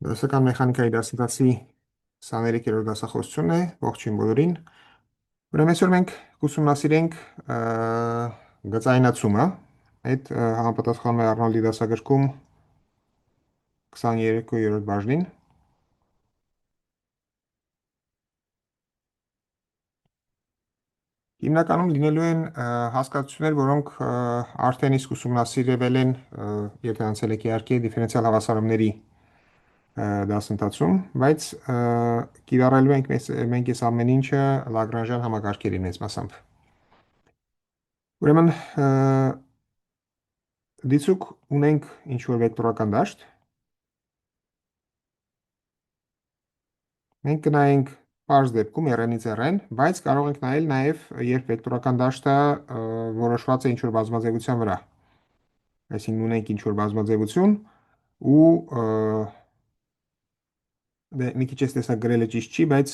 Դասական մեխանիկայի դասընթացի 23-րդ դասախոսությունն է, ողջույն բոլորին։ Ուրեմն այսօր մենք կուսումնասիրենք գծայնացումը, այդ համապատասխանում է Արնոլդի դասագրքում 22-րդ բաժնին։ Հիմնականում լինելու են հասկացություններ, որոնք արդեն իսկ ուսումնասիրվել են, եթե անցել եք իհարկե դիֆերենցիալ հավասարումների դասընթացում, բայց կիրառելու ենք մենք այս ամեն ինչը Լագրանժյան համակարգերի մեծ մասամբ։ Ուրեմն դիցուք ունենք ինչ-որ վեկտորական դաշտ, մենք կնայենք պարզ դեպքում RN-ից RN, բայց կարող ենք նայել նաև, երբ վեկտորական դաշտը որոշված է ինչ-որ բազմաձևության վրա։ Այսինքն ունենք ինչ-որ բազմաձևություն ու մի քիչ էս տեսակ գրելը ճիշտ չի, բայց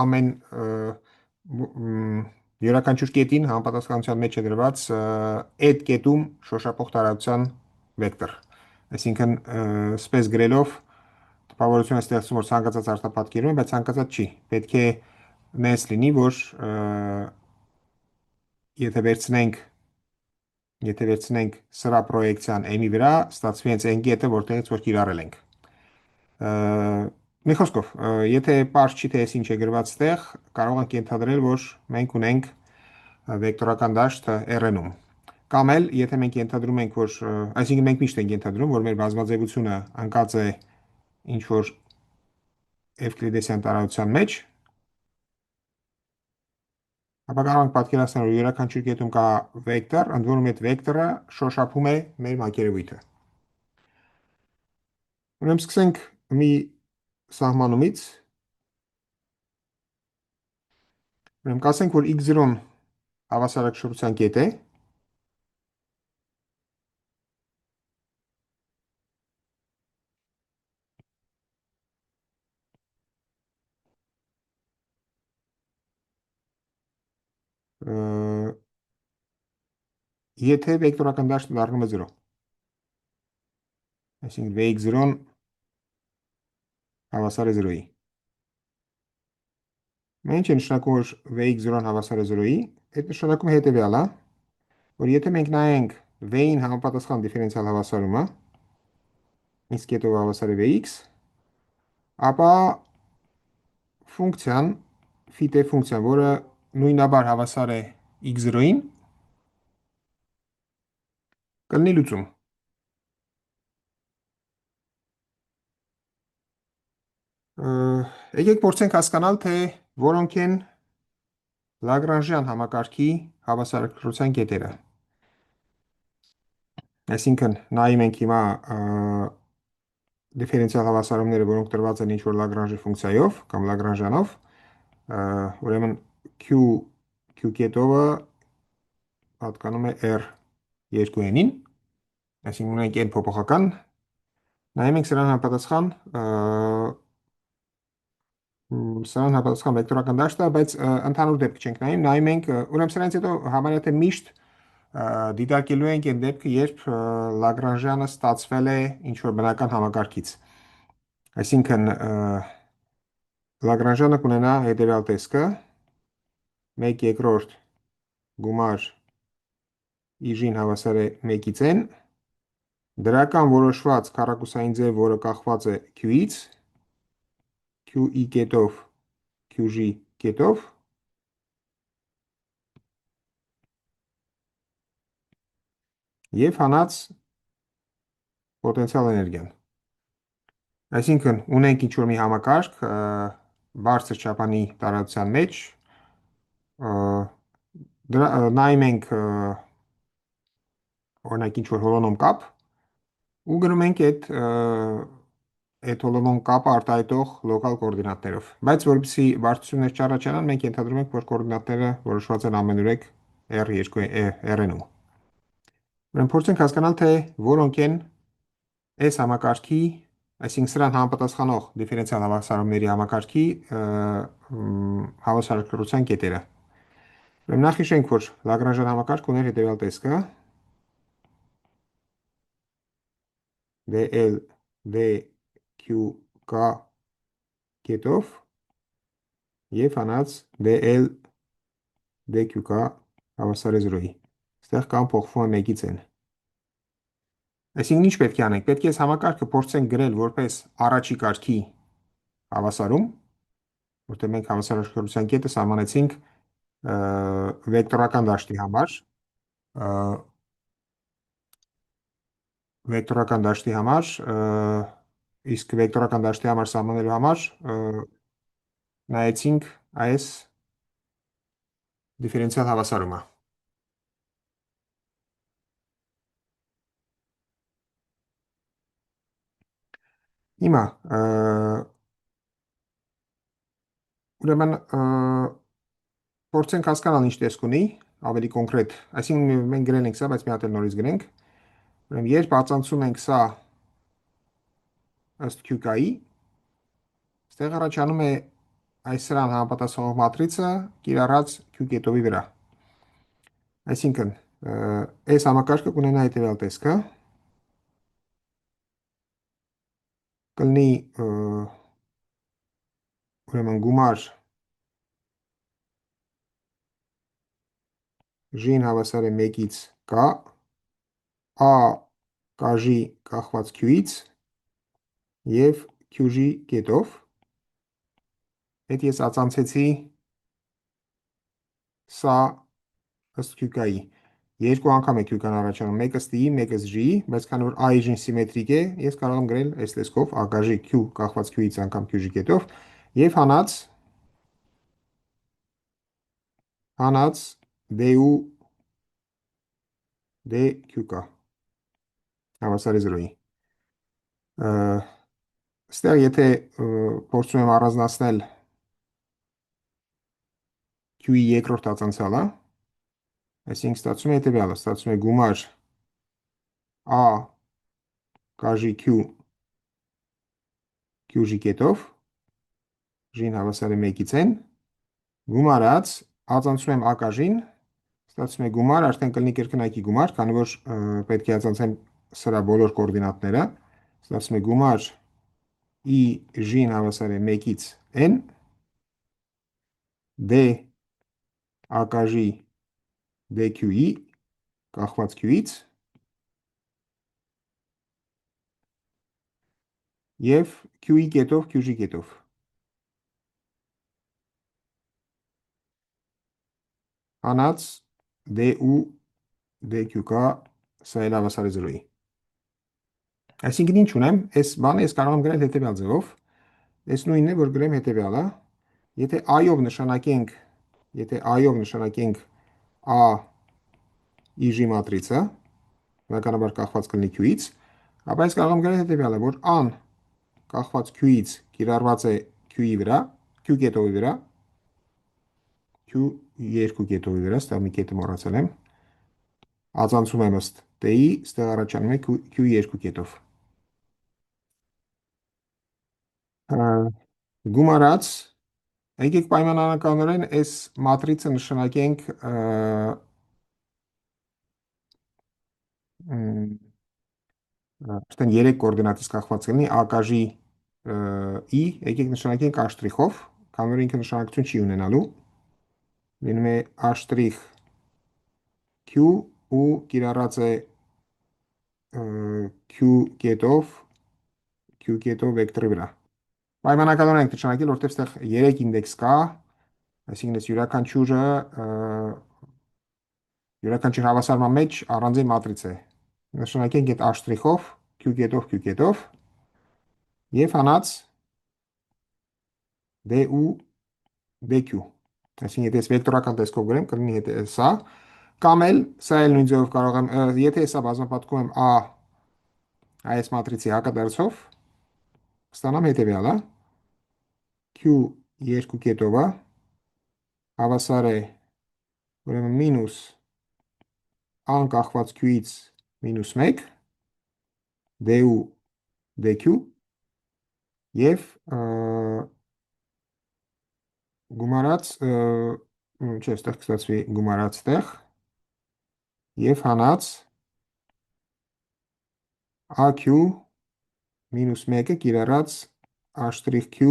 ամեն յուրաքանչյուր կետին համապատասխանության մեջ է դրված այդ կետում շոշափող տարածության վեկտոր։ Այսինքն սպես գրելով տպավորություն է ստեղծում, որ ցանկացած արտապատկերում է, բայց ցանկացած չի։ Պետք է նես լինի, որ եթե վերցնենք սրա պրոյեկցիան m-ի վրա, ստացվի հենց այն կետը, որտեղից որ կիրառել ենք։ Մի խոսքով, եթե պարզ չի թե ինչ է գրված ստեղ, կարող ենք ենթադրել, որ մենք ունենք վեկտորական դաշտ RN-ում։ Կամ էլ, եթե մենք ենթադրում ենք, որ, այսինքն մենք միշտ ենք ենթադրում, որ մեր բազմաձևությունը ընկած է ինչ-որ էվկլիդեսյան տարածության մեջ, ապա կարող ենք պատկերացնել, որ յուրաքանչյուր կետում կա վեկտոր, ընդ որում այդ վեկտորը շոշափում է մեր մակերևույթը։ Ուրեմն սկսենք մի սահմանումից։ Ուրեմն կասենք, որ x0-ն հավասարակշռության կետ է, եթե վեկտորական դաշտը դառնում է 0։ Այսինքն vx0-ն հավասար է 0-ի։ Ինչ է նշանակում, որ vx0-ն հավասար է 0-ի, այդ նշանակում հետևյալ է, որ եթե մենք նայենք v-ին համապատասխան դիֆերենցիալ հավասարումը, իսկ կետով հավասար է vx, ապա ֆունկցիան, ֆիտ է ֆունկցիան, որը նույնաբար հավասար է x0-ին, կլինի լուծում։ Եկեք փորձենք հասկանալ, թե որոնք են Լագրանժյան համակարգի հավասարակշռության կետերը։ Այսինքն նայում ենք հիմա դիֆերենցիալ հավասարումները, որոնք տրված են ինչ-որ Լագրանժի ֆունկցիայով կամ Լագրանժյանով, ուրեմն Q կետովը պատկանում է R2n-ին, այսինքն ունենք n փոփոխական, նայում ենք սրան հավասարական վեկտորական դաշտը, բայց ընդհանուր դեպք չենք նայում ենք, ուրեմն սրանից հետո համարյա թե միշտ դիտարկելու ենք այն դեպքը, երբ Լագրանժյանը ստացվել է ինչ-որ բնական համակարգից։ Այսինքն Լագրանժյանը կունենա հետևյալ տեսքը, 1/2 գումար i-ին հավասար է 1-ից n, դրական որոշված քառակուսային ձև, որը կախված է Q-ից, Q-ի կետով, Q-ի կետով, և հանած պոտենցիալ էներգիան։ Այսինքն ունենք ինչ-որ մի համակարգ բարձր չափանի տարածության մեջ, նայում ենք օրինակ ինչ-որ հոլոնոմ կապ ու գնում ենք այդ հոլոնոմ կապը արտահայտող լոկալ կոորդինատներով, բայց որպեսզի բարձրություններ չառաջանան, մենք ենթադրում ենք, որ կոորդինատները որոշված են ամենուրեք R2-ում։ Ուրեմն փորձենք հասկանալ, թե որոնք են այս համակարգի, այսինքն սրան համապատասխանող դիֆերենցիալ հավասարումների համակարգի հավասարակշռության կետերը։ Ուրեմն նախ հիշենք, որ Լագրանժյան համակարգ ուներ հետևյալ տեսքը, DL DQ կա կետով եւ հանած DL DQ կա հավասար է 0-ի։ Այստեղ կան փոխվում է 1-ից n։ Այսինքն ինչ պետք է անենք։ Պետք է այս համակարգը փորձենք գրել որպես առաջի կարգի հավասարում, որտեղ մենք հավասարակշռության կետը սահմանեցինք վեկտորական դաշտի համար, ը, վեկտորական դաշտի համար, իսկ վեկտորական դաշտի համար սահմանելու համար նայեցինք այս դիֆերենցիալ հավասարումը։ Հիմա ուրեմն փորձենք հասկանալ ինչ տեսք ունի, ավելի կոնկրետ, այսինքն մենք գրել ենք սա, բայց մի հատ էլ նորից գրենք։ Ուրեմն երբ արձանցում ենք սա ըստ QK-ի, այստեղ առաջանում է այս սրան համապատասխանող մատրիցը կիրառած Q կետովի վրա։ Այսինքն այս համակարգը կունենա հետևյալ տեսքը, կլինի ուրեմն գումար J-ին հավասար է 1-ից K, A կաժի կախված Q-ից և QG կետով, հետ ես ածանցեցի սա ըստ QK-ի, երկու անգամ է QK-ն առաջանում, մեկ ըստ I-ի, մեկ ըստ J-ի, բայց քանի որ A-ի J-ն սիմետրիկ է, ես կարող եմ գրել այս տեսքով, A կաժի Q կախված Q-ից անգամ QG կետով, և հանած DU DQ-K հավասար է 0-ի։ Ստեղ եթե փորձում եմ առանձնացնել Q-ի երկրորդ ածանցյալը, այսինքն ստացվում է հետևյալը, ստացվում է գումար A կաժի Q QG կետով, J-ին հավասար է 1-ից n, գումարած ածանցում եմ A կաժին, ստացվում է գումար, արդեն կլինի կրկնակի գումար, քանի որ պետք է ածանցեմ սրա բոլոր կոորդինատները, ստացվում է գումար I J-ին հավասար է 1-ից n, D A կաժի DQ-ի կախված Q-ից և Q-ի կետով QG կետով։ Հանած DU DQ-K սա էլ հավասար է 0-ի։ Այսինքն ինչ ունեմ, այս բանը ես կարող եմ գրել հետևյալ ձևով, այս նույնն է, որ գրեմ հետևյալը, եթե I-ով նշանակենք A իժի մատրիցը, բնականաբար կախված կլինի Q-ից, ապա ես կարող եմ գրել հետևյալը, որ A-ն կախված Q-ից կիրառված է Q-ի վրա, Q կետովի վրա, Q2 կետովի վրա, ստեղ մի կետը մոռացել եմ, ածանցում եմ ըստ T-ի, ստեղ առաջանում է Q2 կետով։ Գումարած, եկեք պայմանականորեն այս մատրիցը նշանակենք արդեն 3 կոորդինատից կախված կլինի A կաժի I, եկեք նշանակենք A շտրիխով, քանի որ ինքը նշանակություն չի ունենալու, լինում է A շտրիխ Q ու կիրառած է Q կետով վեկտորի վրա։ Պայմանականորեն ենք նշանակել, որտեղ ստեղ 3 ինդեքս կա, այսինքն այս յուրաքանչյուր հավասարման մեջ առանձին մատրից է։ Նշանակենք այդ A շտրիխով, Q կետով և հանած DU DQ։ Այսինքն եթե ես վեկտորական տեսքով գրեմ, կլինի սա, կամ էլ սա էլ նույն ձևով կարող եմ, եթե սա բազմապատկում եմ A այս մատրիցի հակադարձով, կստանամ հետևյալը, Q2 կետովը հավասար է ուրեմն մինուս անկախված Q-ից մինուս 1, DU DQ և գումարած, չէ, ստեղ կստացվի գումարած ստեղ և հանած AQ մինուս 1-ը կիրառած h'(q)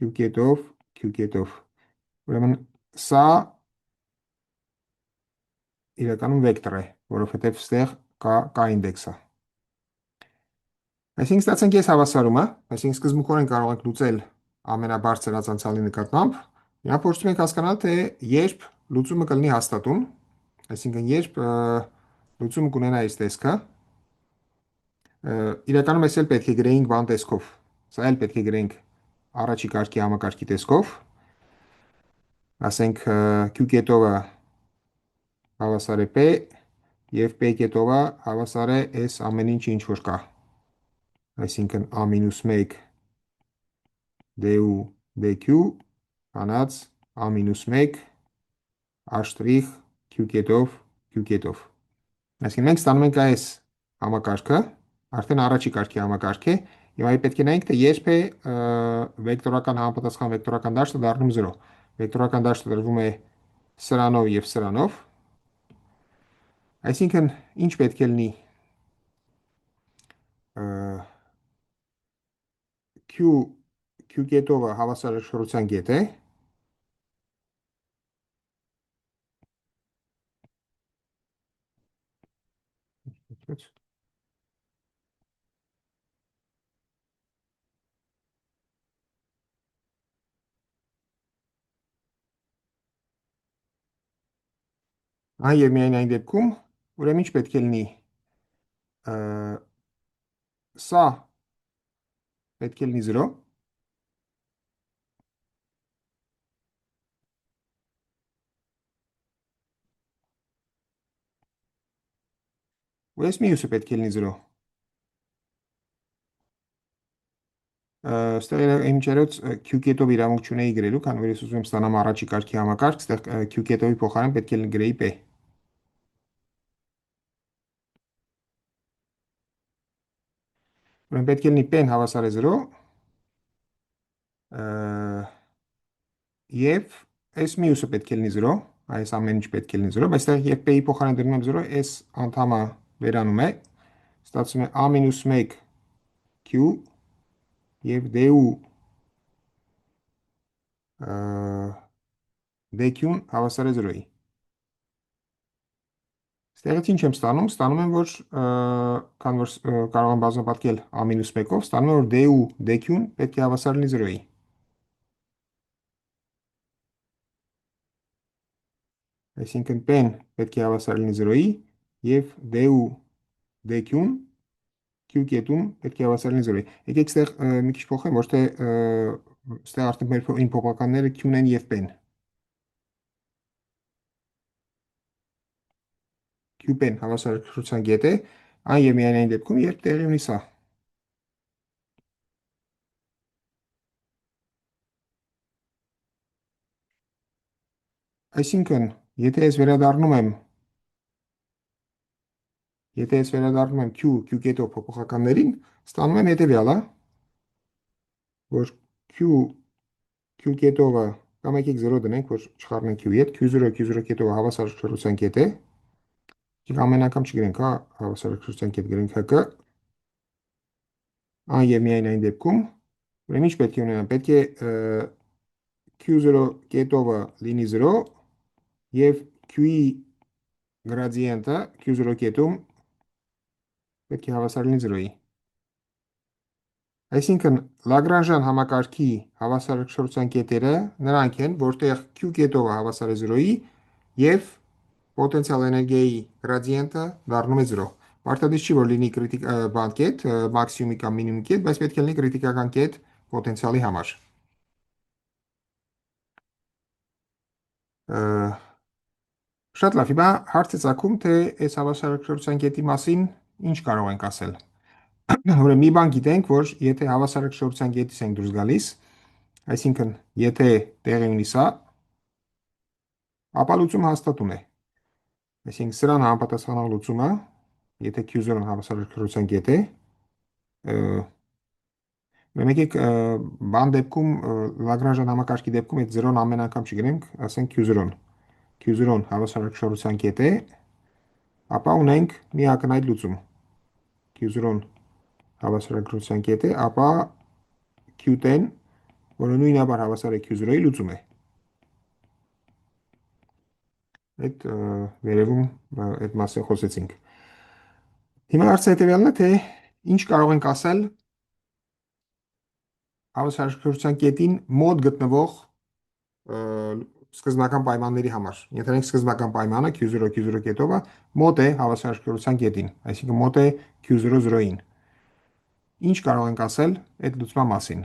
q կետով q կետով։ Ուրեմն սա իրականում վեկտոր է, որովհետև ստեղ կա ինդեքսը։ Այսինքն ստացանք այս հավասարումը, այսինքն սկզբունքորեն կարող ենք լուծել ամենաբարձր հացանցալի նկատմամբ։ Հիմա փորձում ենք հասկանալ, թե երբ լուծումը կլինի հաստատուն, այսինքն երբ լուծումը կունենա այս տեսքը, իրականում այս էլ պետք է գրեինք բան տեսքով, սա էլ պետք է գրենք առաջի կարգի համակարգի տեսքով, ասենք Q կետովը հավասար է P և P կետովը հավասար է S ամեն ինչ ինչ որ կա, այսինքն A-1 DU DQ հանած A-1 H' Q կետով Q կետով։ Այսինքն մենք ստանում ենք այս համակարգը, արդեն առաջի կարգի համակարգ է, եւ այ պետք է նայենք, թե երբ է վեկտորական համապատասխան վեկտորական դաշտը դառնում 0։ Վեկտորական դաշտը տրվում է սրանով եւ սրանով։ Այսինքն ինչ պետք է լինի Q Q կետովը հավասարակշռության կետ է, այն եւ միայն այն դեպքում, ուրեմն ինչ պետք է լինի սա պետք է լինի 0, ու այս մյուսը պետք է լինի 0։ Ստեղ իմ չերոց Q կետով իրավունք չունեի գրելու, քանի որ ես ուզում եմ ստանամ առաջի կարգի համակարգ, ստեղ Q կետովի փոխարեն պետք է գրեի P։ Ուրեմն պետք է լինի P-ն հավասար է 0, եւ այս մյուսը պետք է լինի 0, այս ամեն ինչ պետք է լինի 0, բայց այստեղ երբ P-ի փոխարեն դնում եմ 0, այս անդամը վերանում է, ստացվում է A-1 Q եւ DU DQ-ն հավասար է 0-ի։ Ստեղից ինչ եմ ստանում, ստանում եմ, որ քան որ կարող եմ բազմապատկել A-1-ով, ստանում եմ, որ DU DQ-ն պետք է հավասար լինի 0-ի։ Այսինքն P-ն պետք է հավասար լինի 0-ի եւ DU DQ-ն Q կետում պետք է հավասար լինի 0-ի։ Եկեք ստեղ մի քիչ փոխեմ, ոչ թե ստեղ արդեն մեր իմ փոխականները Q-ն են եւ P-ն։ Q-P-ն հավասարակշռության կետ է, այն եւ միայն այն դեպքում, երբ տեղի ունի սա։ Այսինքն, եթե ես վերադառնում եմ Q կետով փոփոխականներին, ստանում եմ հետեւյալը, որ Q կետովը կամ եկեք 0 դնենք, որ չխառնենք Q-ի հետ, Q0 կետովը հավասարակշռության կետ է։ Եկեք ամեն անգամ չգրենք, հա, հավասարակշռության կետ գրենք ՀԿ, այն եւ միայն այն դեպքում, ուրեմն ինչ պետք է ունենամ, պետք է Q0 կետովը լինի 0 եւ Q-ի գրադիենտը Q0 կետում պետք է հավասար լինի 0-ի։ Այսինքն Լագրանժյան համակարգի հավասարակշռության կետերը նրանք են, որտեղ Q կետովը հավասար է 0-ի եւ պոտենցիալ էներգիայի գրադիենտը դառնում է 0։ Պարտադիր չի, որ լինի բան կետ, մաքսիմումի կամ մինիմումի կետ, բայց պետք է լինի կրիտիկական կետ պոտենցիալի համար։ Շատ լավ, հիմա հարց է ծագում, թե այս հավասարակշռության կետի մասին ինչ կարող ենք ասել։ Ուրեմն մի բան գիտենք, որ եթե հավասարակշռության կետից ենք դուրս գալիս, այսինքն եթե տեղի ունի սա, ապա լուծումը հաստատուն է։ Այսինքն սրան համապատասխանող լուծումը, եթե Q0-ն հավասարակշռության կետ է, եկեք բան դեպքում Լագրանժյան համակարգի դեպքում այդ 0-ն ամեն անգամ չգրենք, ասենք Q0-ն։ Q0-ն հավասարակշռության կետ է, ապա ունենք մի ակնհայտ լուծում։ Q0-ն հավասարակրթության կետ է, ապա Q10, որը նույնաբար հավասար է Q0-ի, լուծում է։ Այդ վերևում այդ մասը խոսեցինք։ Հիմա հարցը հետևյալն է, թե ինչ կարող ենք ասել հավասարակրթության կետին մոտ գտնվող սկզբնական պայմանների համար։ Ենթադրենք սկզբնական պայմանը Q0 Q0 կետով է, մոտ է հավասարակրթության կետին, այսինքն մոտ է Q0 0-ին։ Ինչ կարող ենք ասել այդ լուծման մասին։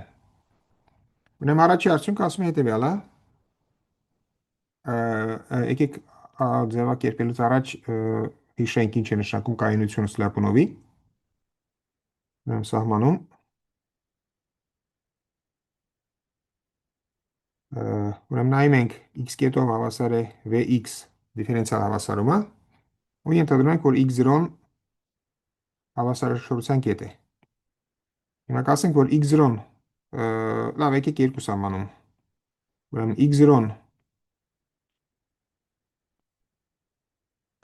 Ուրեմն առաջի արդյունքը ասում է հետևյալը, եկեք ձևակերպելուց առաջ հիշենք ինչ է նշանակում կայունությունը Սլյապունովի։ Ուրեմն սահմանում ուրեմն նայում ենք x կետով հավասար է vx դիֆերենցիալ հավասարումը ու ենթադրում ենք, որ x0-ն հավասարակշռության կետ է։ Հիմա կասենք, որ x0-ն լավ, եկեք երկու սահմանում։ Ուրեմն x0-ն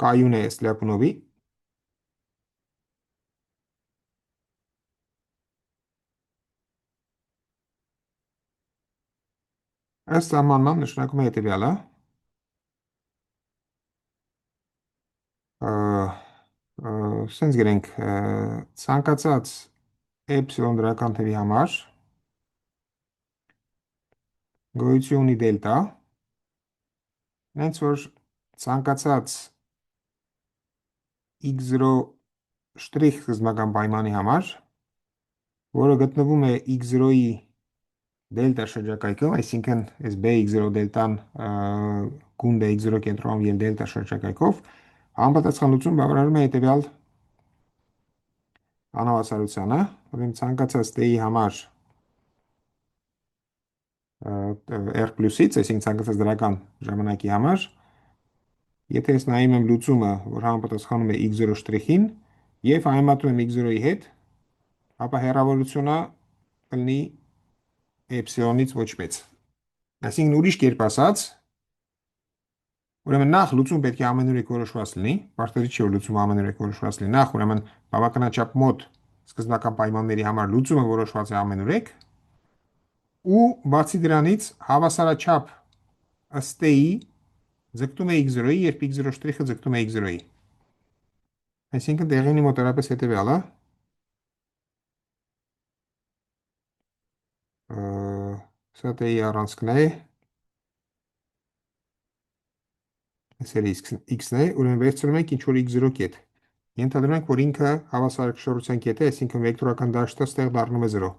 կայուն է Սլյապունովի, ըստ սահմանման նշանակում է հետևյալը, սենց գրենք ցանկացած էպսիլոն դրական թվի համար գոյություն ունի դելտա, հենց որ ցանկացած x0 շտրիխ սկզբնական պայմանի համար, որը գտնվում է x0-ի դելտա շրջակայքում, այսինքն այս bx0 դելտան գունդ է x0 կենտրոնով և դելտա շրջակայքով, համապատասխան լուծում բավարարում է հետևյալ անհավասարությանը, ուրեմն ցանկացած t-ի համար r պլյուսից, այսինքն ցանկացած դրական ժամանակի համար, եթե ես նայում եմ լուծումը, որ համապատասխանում է x0 շտրիխին և համեմատում եմ x0-ի հետ, ապա հեռավորությունը կլինի էպսիլոնից ոչ մեծ։ Այսինքն ուրիշ կերպ ասած, ուրեմն նախ լուծում պետք է ամենուրեք որոշված լինի, պարտադիր չէ որ լուծումը ամենուրեք որոշված լինի, նախ ուրեմն բավականաչափ մոտ սկզբնական պայմանների համար լուծումը որոշված է ամենուրեք, ու բացի դրանից հավասարաչափ ըստ t-ի ձգտում է x0-ի, երբ x0 շտրիխը ձգտում է x0-ի։ Այսինքն տեղի ունի մոտավորապես հետևյալը, սա t-ի առանցքն է, սա x-ն է, ուրեմն վերցնում ենք ինչ-որ x0 կետ։ Ենթադրում ենք, որ ինքը հավասարակշռության կետ է, այսինքն վեկտորական դաշտը ստեղ դառնում է 0։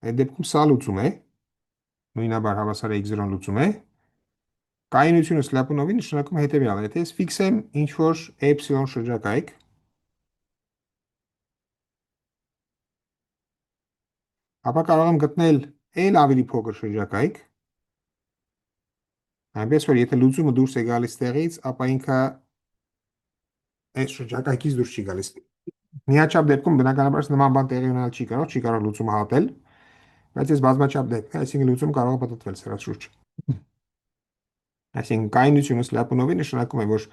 Այդ դեպքում սա լուծում է, նույնաբար հավասար է x0-ն լուծում է։ Կայունությունը Սլյապունովի նշանակում է հետևյալը, եթե ես ֆիքսեմ ինչ-որ էպսիլոն շրջակայք, ապա կարող եմ գտնել էլ ավելի փոքր շրջակայք, այնպես որ եթե լուծումը դուրս է գալիս տեղից, ապա ինքը այս շրջակայքից դուրս չի գալիս։ Միաչափ դեպքում բնականաբար նման բան տեղի ունենալ չի կարող լուծումը հատել, բայց այս բազմաչափ դեպք է, այսինքն լուծումը կարող է պատտվել սրա շուրջ։ Այսինքն կայունությունը Սլյապունովի նշանակում է, որ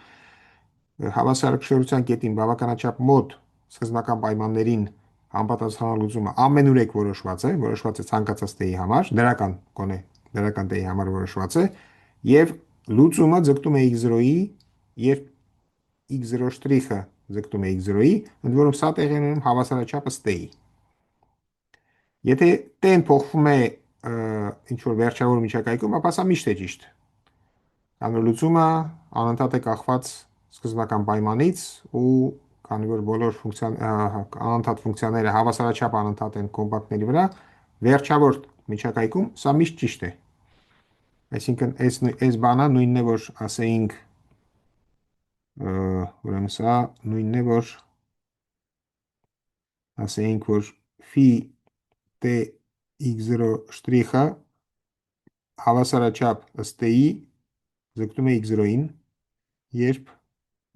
հավասարակշռության կետին բավականաչափ մոտ սկզբնական պայմաններին համապատասխանող լուծումը ամենուրեք որոշված է ցանկացած t-ի համար, դրական կոնե, դրական t-ի համար որոշված է, եւ լուծումը ձգտում է x0-ի, երբ x0 շտրիխը ձգտում է x0-ի, ընդ որում սա տեղի ունենում հավասարաչափ ըստ t-ի։ Եթե t-ն փոխվում է ինչ որ վերջավոր միջակայքում, ապա սա միշտ է ճիշտ։ Կանոն լուծումը անընդհատ է կախված սկզբնական պայմանից ու քանի որ բոլոր անընդհատ ֆունկցիաները հավասարաչափ անընդհատ են կոմպակտների վրա, վերջավոր միջակայքում սա միշտ ճիշտ է։ Այսինքն այս բանը նույնն է, որ ասեինք, ուրեմն սա նույնն է, որ ասեինք, որ φ t x0 շտրիխը հավասարաչափ ըստ t-ի ձգտում է x0-ին, երբ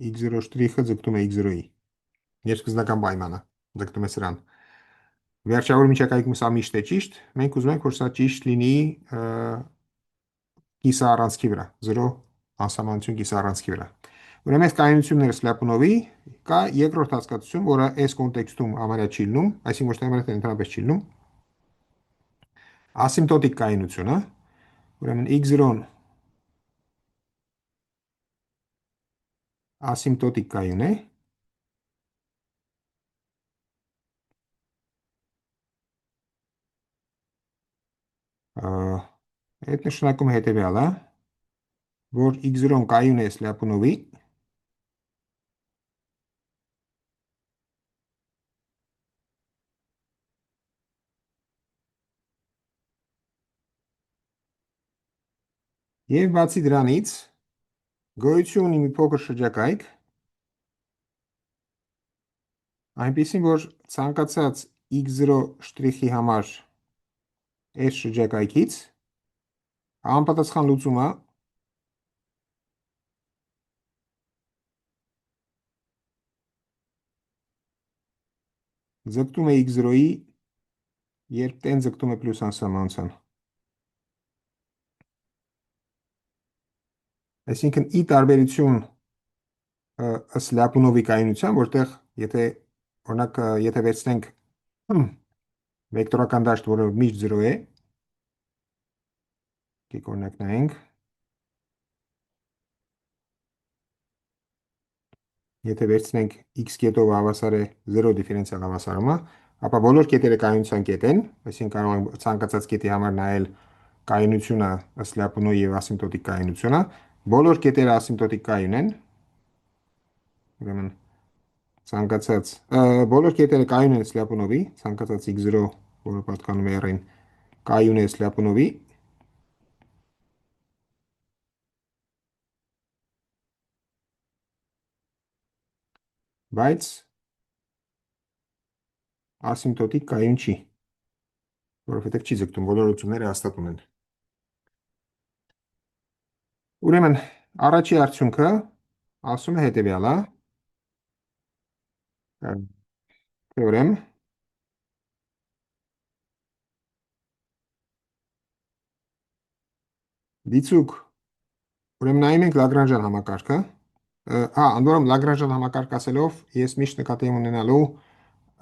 x0 շտրիխը ձգտում է x0-ի, երբ սկզբնական պայմանը ձգտում է սրան։ Վերջավոր միջակայքում սա միշտ է ճիշտ, մենք ուզում ենք, որ սա ճիշտ լինի կիսառանցքի վրա, 0 անսահմանություն կիսառանցքի վրա։ Ուրեմն այս կայունությունները Սլյապունովի կա երկրորդ հասկացություն, որը այս կոնտեքստում համարյա չի լինում, այսինքն ոչ թե համարյա ընդհանրապես չի լինում, ասիմպտոտիկ կայունությունը, ուրեմն x0-ն ասիմպտոտիկ կայուն է, այդ նշանակում հետևյալը, որ x0-ն կայուն է Սլյապունովի, եւ բացի դրանից գոյություն ունի մի փոքր շրջակայք, այնպեսին, որ ցանկացած x0 շտրիխի համար այս շրջակայքից համապատասխան լուծումը ձգտում է x0-ի, երբ տեն ձգտում է պլյուս անսահմանության։ Այսինքն ի տարբերություն ըստ Լյապունովի կայունության, որտեղ եթե օրինակ եթե վերցնենք վեկտորական դաշտ, որը միշտ 0 է, եկեք օրինակ նայենք, եթե վերցնենք x կետով հավասար է 0 դիֆերենցիալ հավասարումը, ապա բոլոր կետերը կայունության կետ են, այսինքն կարող ենք ցանկացած կետի համար նայել կայունությունը ըստ Լյապունովի եւ ասիմպտոտիկ կայունությունը, բոլոր կետերը ասիմպտոտիկ կայուն են, ուրեմն ցանկացած բոլոր կետերը կայուն են ըստ Լյապունովի, ցանկացած x0, որը պատկանում է r-ին, կայուն է ըստ Լյապունովի, բայց ասիմպտոտիկ կայուն չի, որովհետև չի ձգտում, բոլոր լուծումները հաստատուն են։ Ուրեմն առաջի արդյունքը ասում է հետևյալը, թեորեմ, դիցուկ, ուրեմն նայում ենք Լագրանժյան համակարգը, անդորում Լագրանժյան համակարգ ասելով, ես միշտ նկատի եմ ունենալու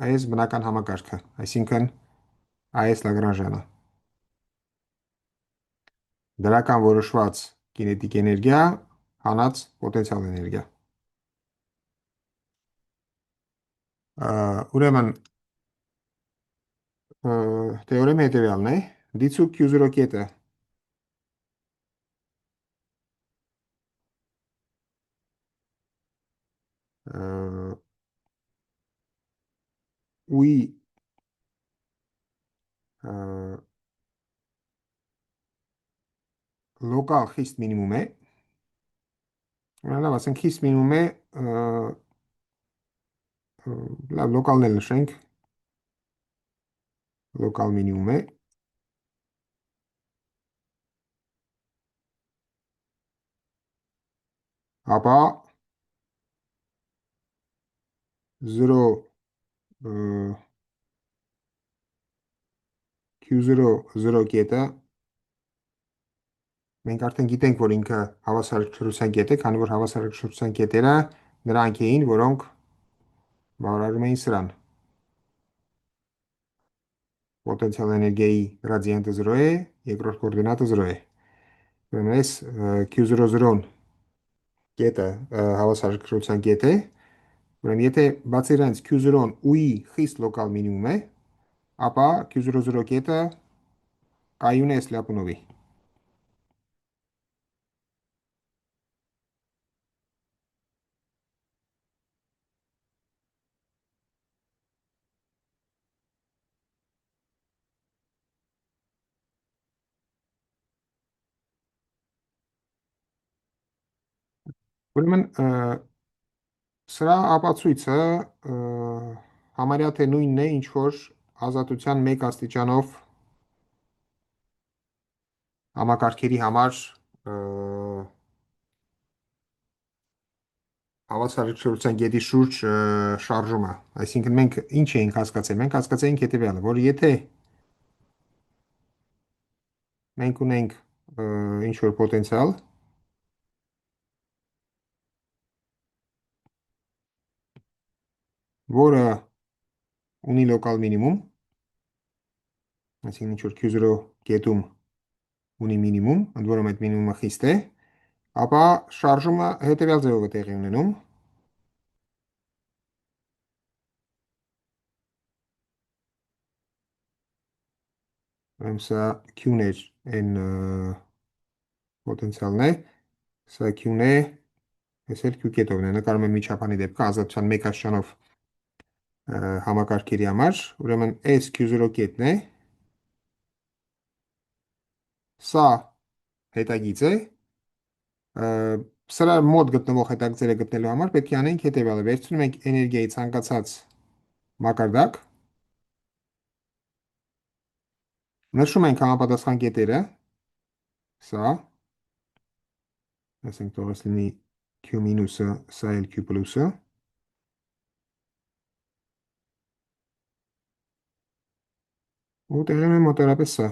այս բնական համակարգը, այսինքն այս Լագրանժյանը, դրական որոշված կինետիկ էներգիա, հանած պոտենցիալ էներգիա։ Ուրեմն թեորեմը հետևյալն է, դիցուկ Q0 կետը ուի լոկալ խիստ մինիմում է, լավ, ասենք խիստ մինիմում է, լավ, լոկալն էլ նշենք, լոկալ մինիմում է, ապա 0 Q0 0 կետը մենք արդեն գիտենք, որ ինքը հավասարակշռության կետ է, քանի որ հավասարակշռության կետերը նրանք էին, որոնք բավարարում էին սրան։ Պոտենցիալ էներգիայի գրադիենտը 0 է, երկրորդ կոորդինատը 0 է։ Ուրեմն այս Q00 կետը հավասարակշռության կետ է, ուրեմն եթե բացի դրանից Q0-ն ուի խիստ լոկալ մինիմում է, ապա Q00 կետը կայուն է Սլյապունովի։ Ուրեմն սրա ապացույցը համարյա թե նույնն է, ինչ որ ազատության 1 աստիճանով համակարգերի համար հավասարակշռության գետի շուրջ շարժումը։ Այսինքն մենք ինչ էինք հասկացել։ Մենք հասկացեինք հետևյալը, որ եթե մենք ունենք ինչ որ պոտենցիալ, որը ունի լոկալ մինիմում, այսինքն ինչ որ Q0 կետում ունի մինիմում, ընդ որում այդ մինիմումը խիստ է, ապա շարժումը հետևյալ ձևով է տեղի ունենում. Ուրեմն սա Q-ն էր, այն պոտենցիալն է, սա Q-ն է, այս էլ Q կետովն է, նկարում եմ միջապանի դեպքը ազատության մեկ աշճանով համակարգերի համար, ուրեմն S Q0 կետն է, սա հետագիծ է, սրա մոտ գտնվող հետագծերը գտնելու համար պետք է անենք հետևյալը, վերցնում ենք էներգիայի ցանկացած մակարդակ, նշում ենք համապատասխան կետերը, սա, ասենք թողես լինի Q մինուսը, սա էլ Q պլյուսը, ու տեղի ունեն մոտավորապես սա,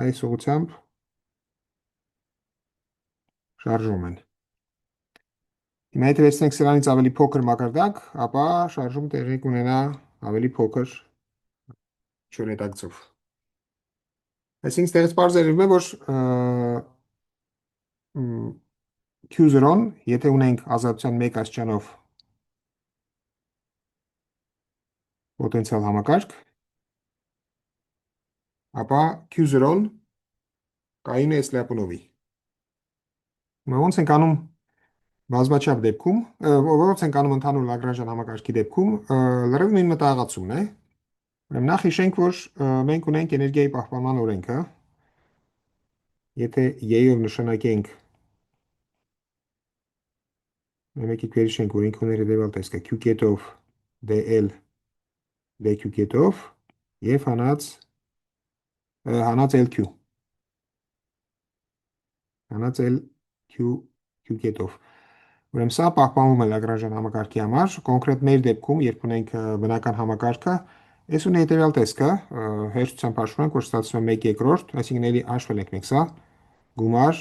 այս ուղղությամբ շարժում են։ Հիմա եթե վերցնենք սրանից ավելի փոքր մակարդակ, ապա շարժում տեղի կունենա ավելի փոքր չորետակցով։ Այսինքն ստեղից պարզ երևում է, որ Q0-ն, եթե ունենք ազատության մեկ աստիճանով պոտենցիալ համակարգ, ապա Q0-ն կայուն է Էսլյապունովի։ Հիմա ոնց ենք անում բազմաչափ դեպքում, ոնց ենք անում ընդհանուր Լագրանժյան համակարգի դեպքում, լրիվ նույն մտահղացումն է։ Ուրեմն նախ հիշենք, որ մենք ունենք էներգիայի պահպանման օրենքը, եթե E-ով նշանակենք, մեկի վերհիշենք, որ ինքը ուներ հետևյալ տեսքը, Q կետով DL DQ կետով եւ հանած LQ, հանած LQ կետով։ Ուրեմն սա պահպանվում է Լագրանժյան համակարգի համար, կոնկրետ մեր դեպքում, երբ ունենք բնական համակարգը, այս ունի հետևյալ տեսքը, հեշտությամբ հաշվում ենք, որ ստացվում է 1/2, այսինքն էլի հաշվել ենք մենք սա, գումար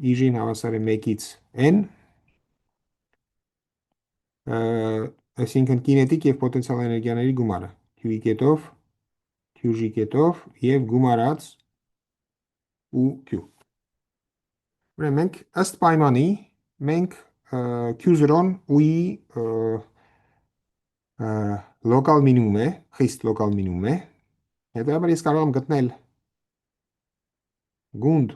I-ին հավասար է 1-ից n, այսինքն կինետիկ եւ պոտենցիալ էներգիաների գումարը, Q-ի կետով, Q-ի կետով եւ գումարած UQ։ Ուրեմն մենք ըստ պայմանի մենք Q0-ն UI լոկալ մինիմում է, խիստ լոկալ մինիմում է, հետևաբար ես կարող եմ գտնել գունդ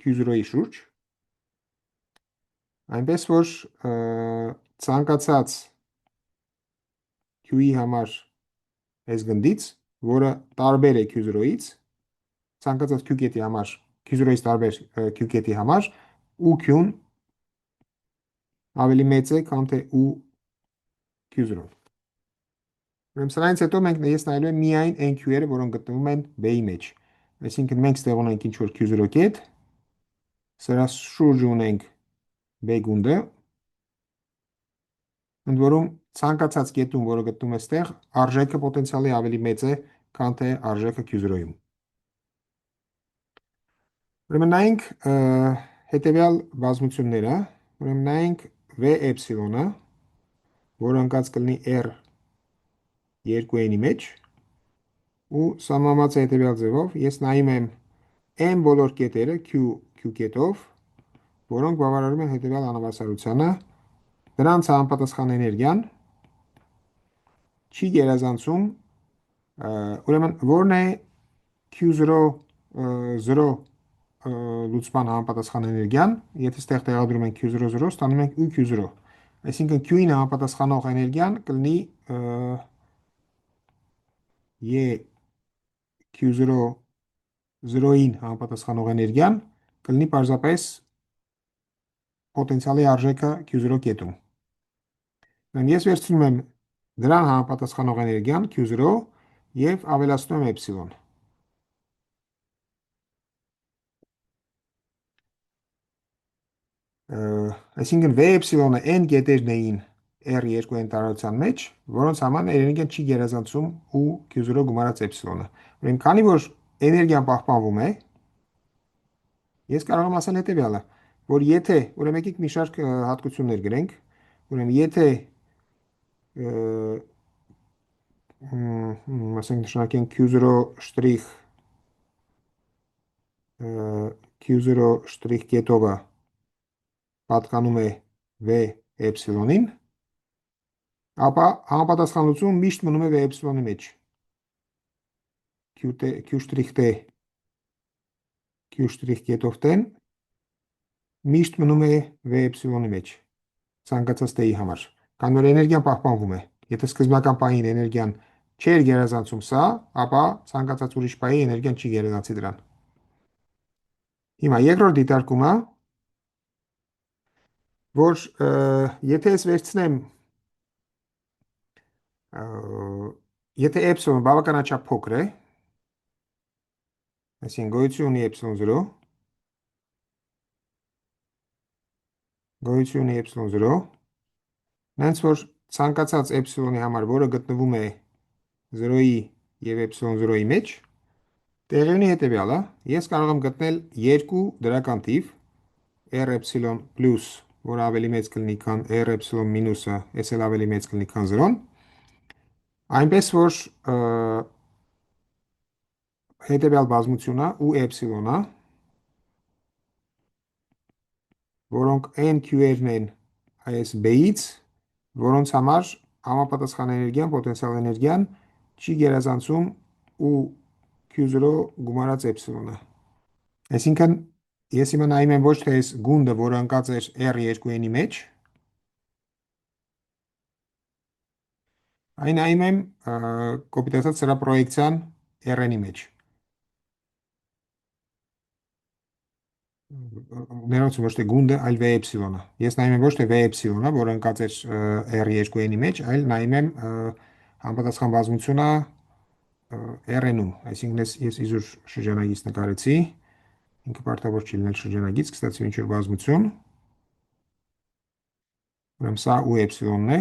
Q0-ի շուրջ, այնպես որ ցանկացած Q-ի համար այս գնդից, որը տարբեր է Q0-ից, ցանկացած Q կետի համար, Q0-ից տարբեր Q կետի համար, UQ-ն ավելի մեծ է, քան թե U Q0-ն։ Ուրեմն սրանից հետո ես նայելու եմ միայն այն Q-երը, որոնք գտնվում են B-ի մեջ։ Այսինքն մենք ստեղ ունենք ինչ-որ Q0 կետ, սրա շուրջ ունենք B գունդը, ընդ որում ցանկացած կետում, որը գտնվում է ստեղ, արժեքը պոտենցիալի ավելի մեծ է, քան թե արժեքը Q0-ում։ Ուրեմն նայենք հետևյալ բազմությունները, ուրեմն նայենք V էպսիլոնը, որը ընկած կլինի R 2n-ի մեջ, ու սահմանված է հետևյալ ձևով, ես նայում եմ M բոլոր կետերը Q կետով, որոնք բավարարում են հետևյալ անհավասարությանը, դրանց համապատասխան էներգիան չի գերազանցում, ուրեմն որն է Q0 0 լուծման համապատասխան էներգիան, եթե ստեղ տեղադրում ենք Q00, ստանում ենք UQ0, այսինքն Q-ին համապատասխանող էներգիան կլինի E Q0 0-ին համապատասխանող էներգիան կլինի պարզապես պոտենցիալի արժեքը Q0 կետում։ Ես վերցնում եմ դրան համապատասխանող էներգիան Q0 եւ ավելացնում եմ էպսիլոն։ Այսինքն V էպսիլոնը n կետերն էին R2n տարածության մեջ, որոնց համար էներգիան չի գերազանցում ու Q0 գումարած էպսիլոնը։ Ուրեմն քանի որ էներգիան պահպանվում է, ես կարող եմ ասել հետևյալը, որ եթե, ուրեմն եկեք մի շարք հատկություններ գրենք, Ուրեմն եթե ասենք նշանակենք Q0 շտրիխ Q0 շտրիխ կետովը պատկանում է V էպսիլոնին, ապա համապատասխանություն միշտ մնում է V էպսիլոնի մեջ։ Q շտրիխ T Q շտրիխ կետով T-ն միշտ մնում է V էպսիլոնի մեջ ցանկացած T-ի համար, քանի որ էներգիան պահպանվում է։ Եթե սկզբնական պահին էներգիան չէր գերազանցում սա, ապա ցանկացած ուրիշ պահի էներգիան չի գերազանցի դրան։ Հիմա երկրորդ դիտարկումը, որ եթե ես վերցնեմ եթե էպսիլոնը բավականաչափ փոքր է, այսինքն գոյություն ունի էպսիլոն 0, գոյություն ունի էպսիլոն 0, նենց որ ցանկացած էպսիլոնի համար, որը գտնվում է 0-ի եւ էպսիլոն 0-ի մեջ, տեղի ունի հետեւյալը, ես կարող եմ գտնել երկու դրական թիվ r էպսիլոն պլյուս, որը ավելի մեծ կլինի, քան r էպսիլոն մինուսը, այս էլ ավելի մեծ կլինի, քան 0-ն, այնպես որ հետեւյալ բազմությունը ու էպսիլոնը, որոնք NQ-երն են այս B-ից, որոնց համար համապատասխան էներգիան, պոտենցիալ էներգիան չի գերազանցում ու Q0 գումարած էպսիլոնը։ Այսինքն ես հիմա նայում եմ ոչ թե այս գունդը, որը ընկած էր R2N-ի մեջ, այն նայում եմ կոպիտ ասած սրա պրոյեկցիան R-ի մեջ։ Ներողություն, ոչ թե գունդը, այլ V էպսիլոնը։ Ես նայում եմ ոչ թե V էպսիլոնը, որը ընկած էր R2N-ի մեջ, այլ նայում եմ համապատասխան բազմությունը R-ում, այսինքն ես իզուր շրջանագիծ նկարեցի, ինքը պարտավոր չի լինել շրջանագիծ, կստացի ինչ-որ բազմություն, ուրեմն սա ու էպսիլոնն է,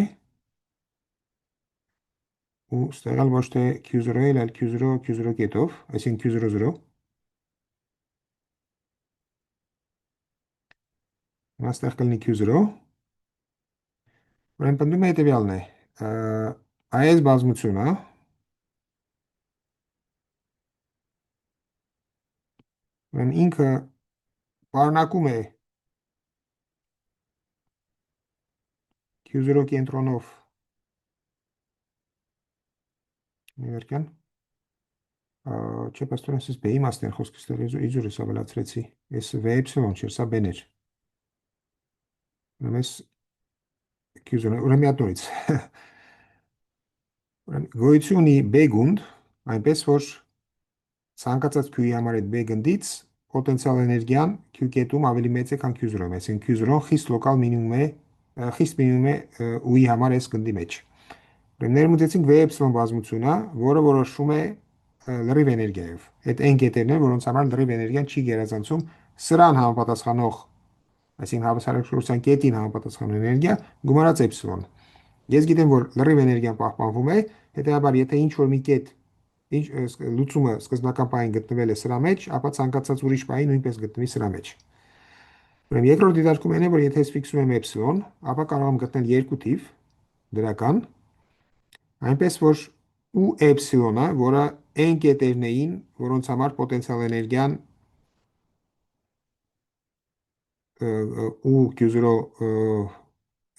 ու ստեղալ ոչ թե Q0 էլ, այլ Q0 կետով, այսինքն Q00, հիմա ստեղ կլինի Q0, ուրեմն պնդումը հետևյալն է, այս բազմությունը, ուրեմն ինքը պարունակում է Q0 կենտրոնով ներկան, չէ, պաստորեն սես B-ի մասն էր խոսքը, ստեղ իզուր ես ավելացրեցի, ես V էպսիլոն չէր, սա B-ն էր, ուրեմն ես Q0, ուրեմն միատ նորից, գոյություն ունի B գունդ, այնպես որ ցանկացած Q-ի համար այդ B գնդից պոտենցիալ էներգիան Q կետում ավելի մեծ է, քան Q0-ում, այսինքն Q0-ն խիստ լոկալ մինիմում է, խիստ մինիմում է U-ի համար այս գնդի մեջ։ Ներմուծեցինք V էպսիլոն բազմությունը, որը որոշվում է լրիվ էներգիայով։ Այդ N կետերն են, որոնց համար լրիվ էներգիան չի գերազանցում սրան համապատասխանող, այսինքն հավասարակշռության կետին համապատասխանող էներգիա գումարած էպսիլոն։ Ես գիտեմ, որ լրիվ էներգիան պահպանվում է, հետեւաբար եթե ինչ որ մի կետ լուծումը սկզբնական պահին գտնվել է սրա մեջ, ապա ցանկացած ուրիշ պահի նույնպես գտնվի սրա մեջ։ Ուրեմն երկրորդ դիտարկումն այն է, որ եթե ես ֆիքսում եմ էպսիլոն, ապա կարող եմ գտնել երկու թիվ դրական, այնպես որ ու էպսիլոնը, որը n կետերն էին, որոնց համար պոտենցիալ էներգիան ու Q0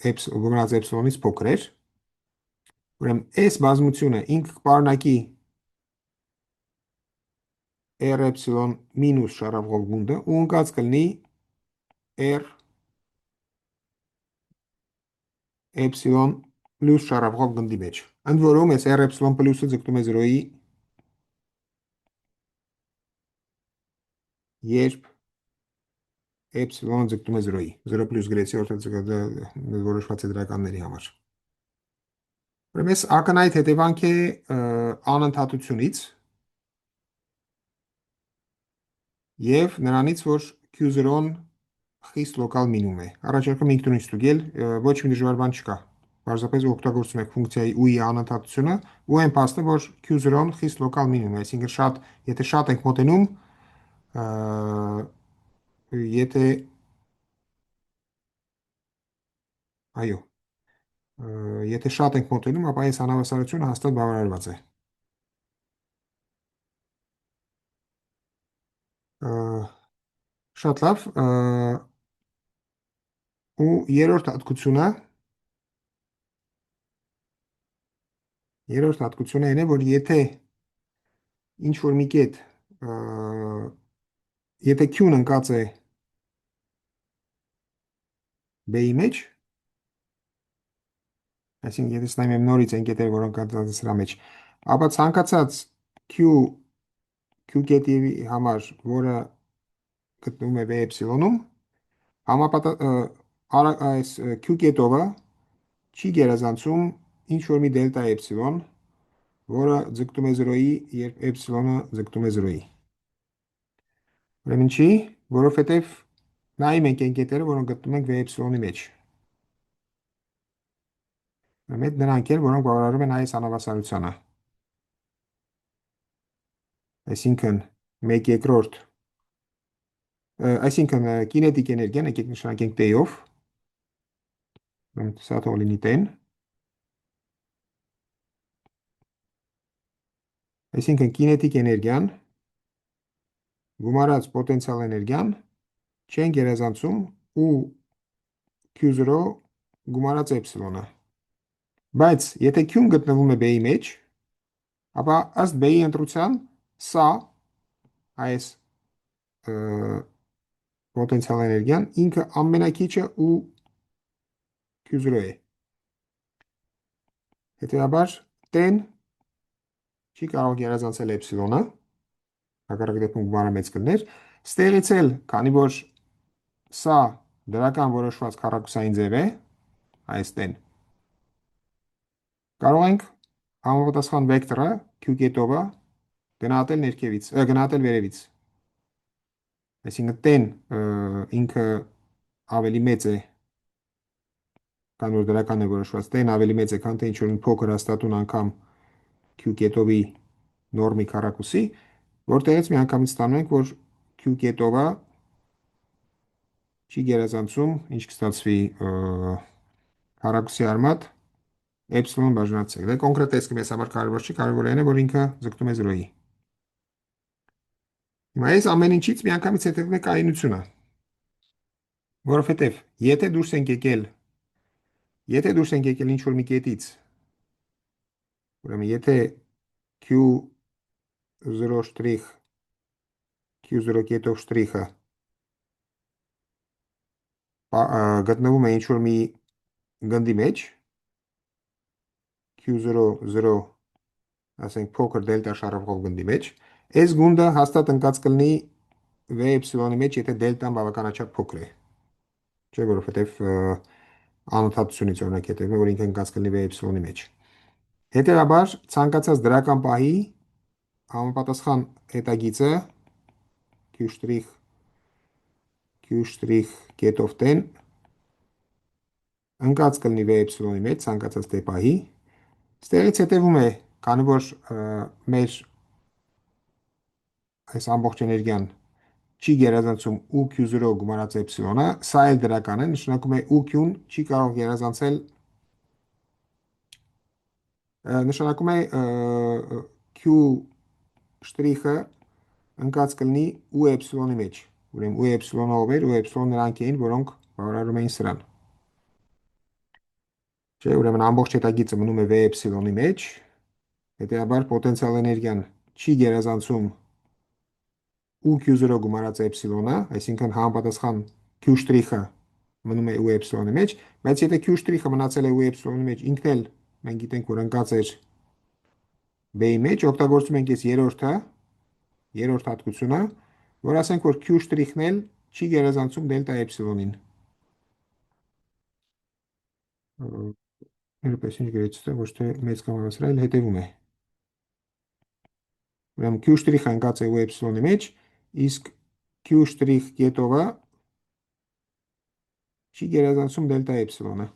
գումարած էպսիլոնից փոքր էր, ուրեմն այս բազմությունը ինքը կպարունակի R էպսիլոն մինուս շառավղով գունդը ու ընկած կլինի R էպսիլոն պլյուս շառավղով գնդի մեջ։ Ընդ որում այս R էպսիլոն պլյուսը ձգտում է 0-ի, երբ էպսիլոնը ձգտում է 0-ի, 0 պլյուս գրեցի, որտեղ որոշված է դրականների համար։ Ուրեմն այս ակնհայտ հետևանք է անընդհատությունից եւ նրանից, որ Q0-ն խիստ լոկալ մինիմում է։ Առաջարկում եմ ինքնուրույն ստուգել, ոչ մի դժվար բան չկա։ Պարզապես օգտագործում եք ֆունկցիայի u-ի անընդհատությունը ու այն փաստը, որ Q0-ն խիստ լոկալ մինիմում է, այսինքն շատ, եթե շատ ենք մոտենում, եթե այո, Եթե շատ ենք մոտենում, ապա այս անհավասարությունը հաստատ բավարարված է։ Ա, Շատ լավ։ Ու երրորդ հատկությունը այն է, որ եթե ինչ որ մի կետ, ա, եթե Q-ն ընկած է B-ի մեջ, այսինքն եթե ստանամ եմ նորից այն կետերը, որոնք ընկած են սրա մեջ, ապա ցանկացած Q Q կետի համար, որը գտնվում է V-ում, այս Q կետովը չի գերազանցում ինչ որ մի դելտա էպսիլոն, որը ձգտում է 0-ի, երբ էպսիլոնը ձգտում է 0-ի։ Ուրեմն չի, որովհետև նայում ենք այն կետերը, որոնք գտնում ենք V-ի մեջ։ Ուրեմն նրանք են, որոնք բավարարում են այս անհավասարությանը։ Այսինքն 1/2, այսինքն կինետիկ էներգիան, եկեք նշանակենք T-ով, սա թող լինի T-ն, այսինքն կինետիկ էներգիան գումարած պոտենցիալ էներգիան չեն գերազանցում ու Q0 գումարած էպսիլոնը։ Բայց եթե Q-ն գտնվում է B-ի մեջ, ապա ըստ B-ի ընտրության սա այս պոտենցիալ էներգիան ինքը ամենակիչը ու Q0 է։ Հետևաբար T-ն չի կարող գերազանցել էպսիլոնը, հակառակ դեպքում գումարը մեծ կլներ, ստեղից էլ, քանի որ սա դրական որոշված քառակուսային ձև է, այս T-ն, կարող ենք համապատասխան վեկտորը Q կետովը գնահատել վերևից։ Այսինքն T-ն ինքը ավելի մեծ է, քան որ դրական է որոշված, T-ն ավելի մեծ է, քան թե ինչ-որ փոքր հաստատուն անգամ Q կետովի նորմի քառակուսի, որտեղից միանգամից ստանում ենք, որ Q կետովը չի գերազանցում, ինչ կստացվի քառակուսի արմատ էպսիլոն բաժանած c։ Դե կոնկրետ տեսքը մեզ համար կարևոր չի, կարևորը այն է, որ ինքը ձգտում է 0-ի։ Հիմա այս ամեն ինչից միանգամից հետևում է կայունությունը, որովհետև եթե դուրս ենք եկել ինչ որ մի կետից, ուրեմն եթե Q0 շտրիխ Q0 կետով շտրիխը գտնվում է ինչ որ մի գնդի մեջ, Q0 0, ասենք փոքր դելտա շարժվող գնդի մեջ, այս գունդը հաստատ ընկած կլինի V-ի մեջ, եթե դելտան բավականաչափ փոքր է, չէ, որովհետև անընդհատությունից օրինակ հետևում է, որ ինքը ընկած կլինի V-ի մեջ։ Հետևաբար ցանկացած դրական պահի համապատասխան հետագիծը Q' կետով T-ն ընկած կլինի V-ի մեջ, ցանկացած T պահի։ Ստեղից հետևում է, քանի որ մեր այս ամբողջ էներգիան չի գերազանցում UQ0 գումարած էպսիլոնը, սա էլ դրական է, նշանակում է UQ-ն չի կարող գերազանցել, նշանակում է Q շտրիխը ընկած կլինի U-ի մեջ, ուրեմն U-ը ով էր, U-ը նրանք էին, որոնք բավարարում էին սրան։ Չէ, ուրեմն ամբողջ հետագիծը մնում է V-ի մեջ, հետեւաբար պոտենցիալ էներգիան չի գերազանցում UQ0 գումարած էպսիլոնը, այսինքն համապատասխան Q շտրիխը մնում է U-ի մեջ, բայց եթե Q շտրիխը մնացել է U-ի մեջ, ինքն էլ մենք գիտենք, որ ընկած էր B-ի մեջ, օգտագործում ենք այս երրորդ հատկությունը, որ ասենք, որ Q շտրիխն էլ չի գերազանցում դելտա էպսիլոնին։ Երբես ինչ գրեցի, ոչ թե մեծ կամ հավասար, այլ հետևում է։ Ուրեմն Q շտրիխը ընկած է U-ի մեջ, իսկ Q շտրիխ կետովը չի գերազանցում դելտա էպսիլոնը։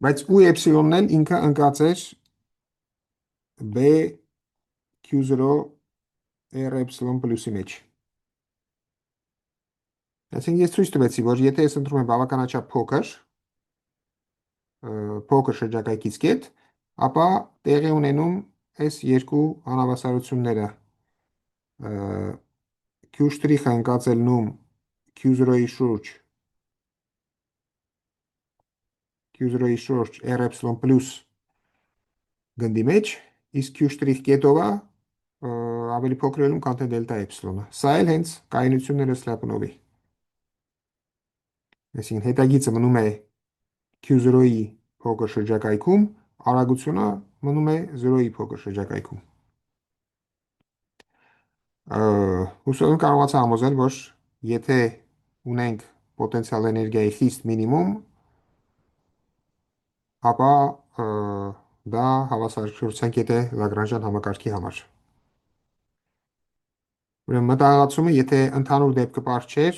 Բայց U-ն էլ ինքը ընկած էր B Q0 R էպսիլոն պլյուսի մեջ։ Այսինքն ես ցույց տվեցի, որ եթե ես ընտրում եմ բավականաչափ փոքր, փոքր շրջակայքից կետ, ապա տեղի ունենում այս երկու անհավասարությունները Q շտրիխը ընկած է լինում Q0-ի շուրջ Q0-ի շուրջ R էպսիլոն պլյուս գնդի մեջ, իսկ Q շտրիխ կետովը ավելի փոքր է լինում, քան թե դելտա էպսիլոնը։ Սա էլ հենց կայունությունները Սլյապնովի։ Այսինքն հետագիծը մնում է Q0-ի փոքր շրջակայքում, արագությունը մնում է 0-ի փոքր շրջակայքում։ Հուսով եմ կարողացա համոզել, որ եթե ունենք պոտենցիալ էներգիայի խիստ մինիմում, ապա դա հավասարչության կետ է Լագրանժյան համակարգի համար։ Ուրեմն մտահղացումը, եթե ընդհանուր դեպքը պարզ չէր,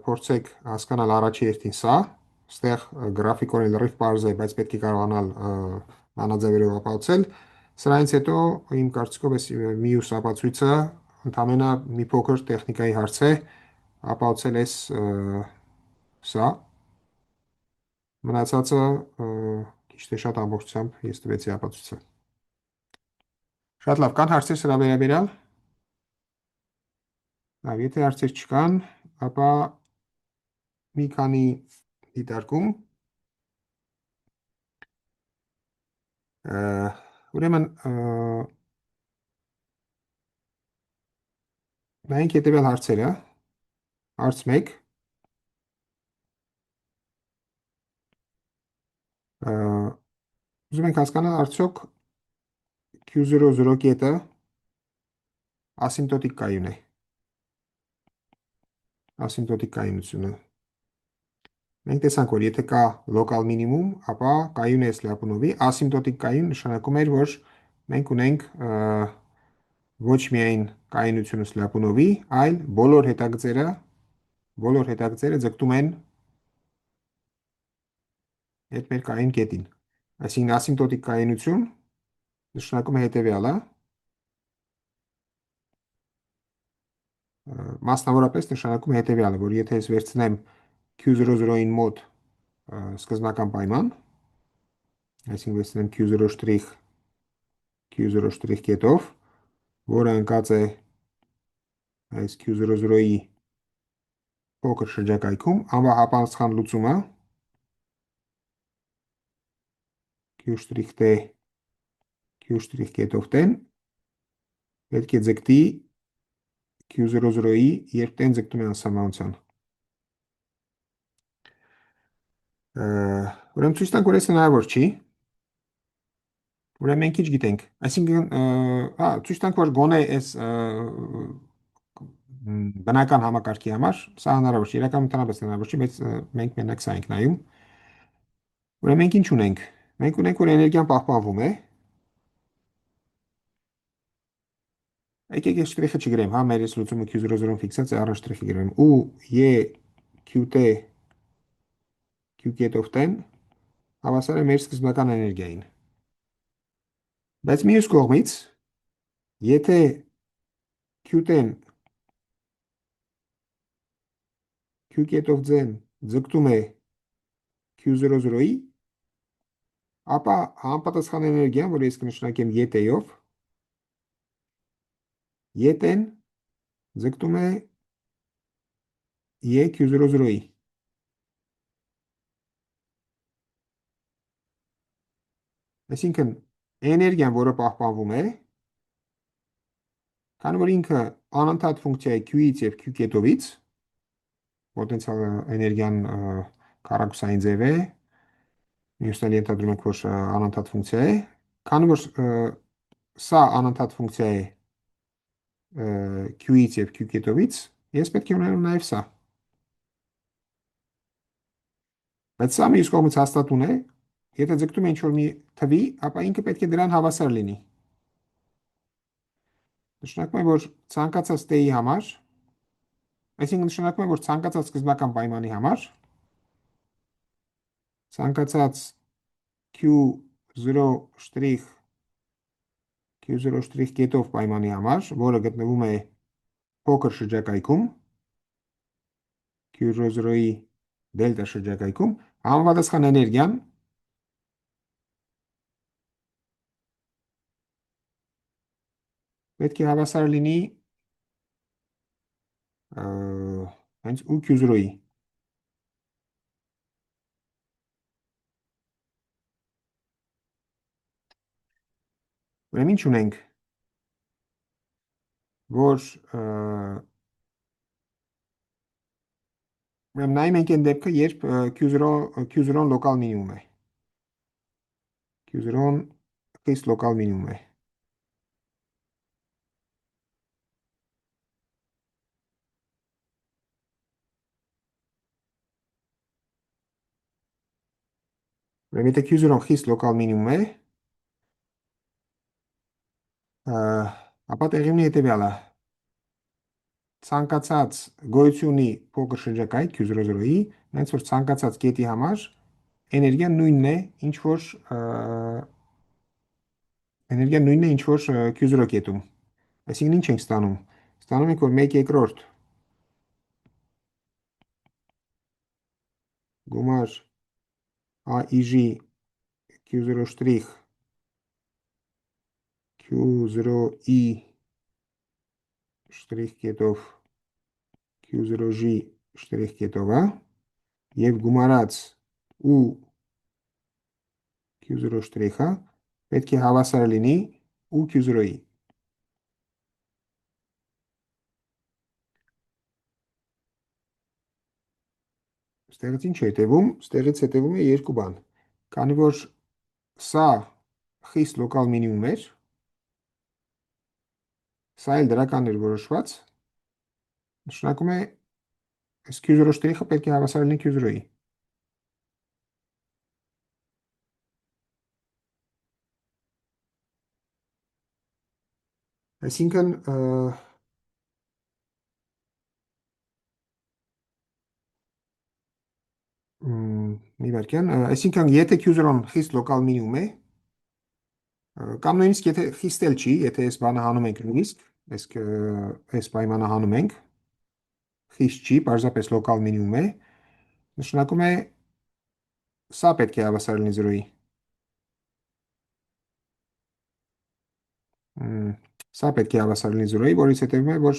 փորձեք հասկանալ առաջի հերթին սա, ստեղ գրաֆիկորեն լրիվ պարզ է, բայց պետք է կարողանալ մանրաձևերով ապացուցել։ Սրանից հետո իմ կարծիքով այս մյուս ապացույցը ընդամենը մի փոքր տեխնիկայի հարց է, ապացուցել այս սա, մնացածը քիչ թե շատ ամբողջությամբ ես տվեցի ապացույցը։ Շատ լավ, կան հարցեր սրա վերաբերյալ։ Լավ, եթե հարցեր չկան, ապա մի քանի դիտարկում։ Ուրեմն նայենք հետևյալ հարցերը։ Հարց 1. Ուզում ենք հասկանալ արդյոք Q00 կետը ասիմպտոտիկ կայուն է։ Ասիմպտոտիկ կայունությունը։ Մենք տեսանք, որ եթե կա լոկալ մինիմում, ապա կայուն է Սլյապնովի, ասիմպտոտիկ կայուն նշանակում էր, որ մենք ունենք ոչ միայն կայունությունը Սլյապնովի, այլ բոլոր հետագծերը ձգտում են այդ մեր կայուն կետին։ Այսինքն ասիմպտոտիկ կայունություն նշանակում է հետևյալը, մասնավորապես նշանակում է հետևյալը, որ եթե ես վերցնեմ Q00-ին մոտ սկզբնական պայման, այսինքն վերցնեմ Q0 կետով, որը ընկած է այս Q00-ի փոքր շրջակայքում, անվահապանցխան լուծումը Q' կետով տեն պետք է ձգտի Q00-ի երբ տեն ձգտում է անսահմանության։ Ուրեմն ցույց տանք, որ այս հնարավոր չի։ Ուրեմն մենք ինչ գիտենք։ Այսինքն, ցույց տանք, որ գոնե այս բնական համակարգի համար սա հնարավոր չէ, իրական ընդհանրապես հնարավոր չէ, բայց մենք մենակ սա ենք նայում։ Ուրեմն մենք ինչ ունենք։ Մենք ունենք, որ էներգիան պահպանվում է։ Եկեք այս շտրիխը չգրեմ, հա, մեր այս լուծումը Q00-ում ֆիքսած է, առանց շտրիխի գրեմ։ U, E, QT, Q կետով տեն հավասար է մեր սկզբնական էներգիային։ Բայց մյուս կողմից, եթե Q10 Q կետով ձգտում է Q00-ի, ապա համապատասխան էներգիան, որ ես կնշանակեմ YT-ով, YT-ն ձգտում է Q00-ի։ Այսինքն, էներգիան, որը պահպանվում է, քանի որ ինքը անընդհատ ֆունկցիա է Q-ից և Q կետովից, պոտենցիալ էներգիան քառակուսային ձև է, մյուսն էլ ենթադրում ենք, որ անընդհատ ֆունկցիա է, քանի որ սա անընդհատ ֆունկցիա է Q-ից և Q կետովից, ես պետք է ունենամ նաև սա։ Բայց սա մյուս կողմից հաստատուն է, եթե ձգտում է ինչ-որ մի թվի, ապա ինքը պետք է դրան հավասար լինի։ Նշանակում է, որ ցանկացած t-ի համար, այսինքն նշանակում է, որ ցանկացած սկզբնական պայմանի համար, ցանկացած Q0' կետով պայմանի համար, որը գտնվում է փոքր շրջակայքում, Q00-ի դելտա շրջակայքում, համապատասխան էներգիան պետք է հավասար լինի ը, հենց U Q0-ի։ Ուրեմն ինչ ունենք, որ ուրեմն նայում ենք այն դեպքը, երբ Q0-ն լոկալ մինիմում է։ Q0-ն խիստ լոկալ մինիմում է։ Ուրեմն եթե Q0-ն խիստ լոկալ մինիմում է, ապա տեղի ունի հետևյալը. ցանկացած գոյություն ունի փոքր շրջակայք Q00-ի, հենց որ ցանկացած կետի համար էներգիան նույնն է, ինչ որ Q0 կետում։ Այսինքն ինչ ենք ստանում։ Ստանում ենք, որ 1/2 գումար AIJ Q0 շտրիխ Q0E շտրիխ կետով Q0G շտրիխ կետով, եւ գումարած ու Q0 շտրիխը պետք է հավասար լինի ու Q0-ի։ Ստեղից ինչ է հետևում։ Ստեղից հետևում է երկու բան։ Քանի որ սա խիստ լոկալ մինիմում էր, սա էլ դրական էր որոշված, նշանակում է այս Q0 շտրիխը պետք է հավասար լինի Q0-ի։ Այսինքն մի վարքյան, այսինքն եթե Q0-ն խիստ լոկալ մինիմում է, կամ նույնիսկ եթե խիստ էլ չի, եթե այս բանը հանում ենք նույնիսկ, այս պայմանը հանում ենք, խիստ չի, պարզապես լոկալ մինիմում է, նշանակում է սա պետք է հավասար լինի 0-ի։ Սա պետք է հավասար լինի 0-ի, որից հետևում է, որ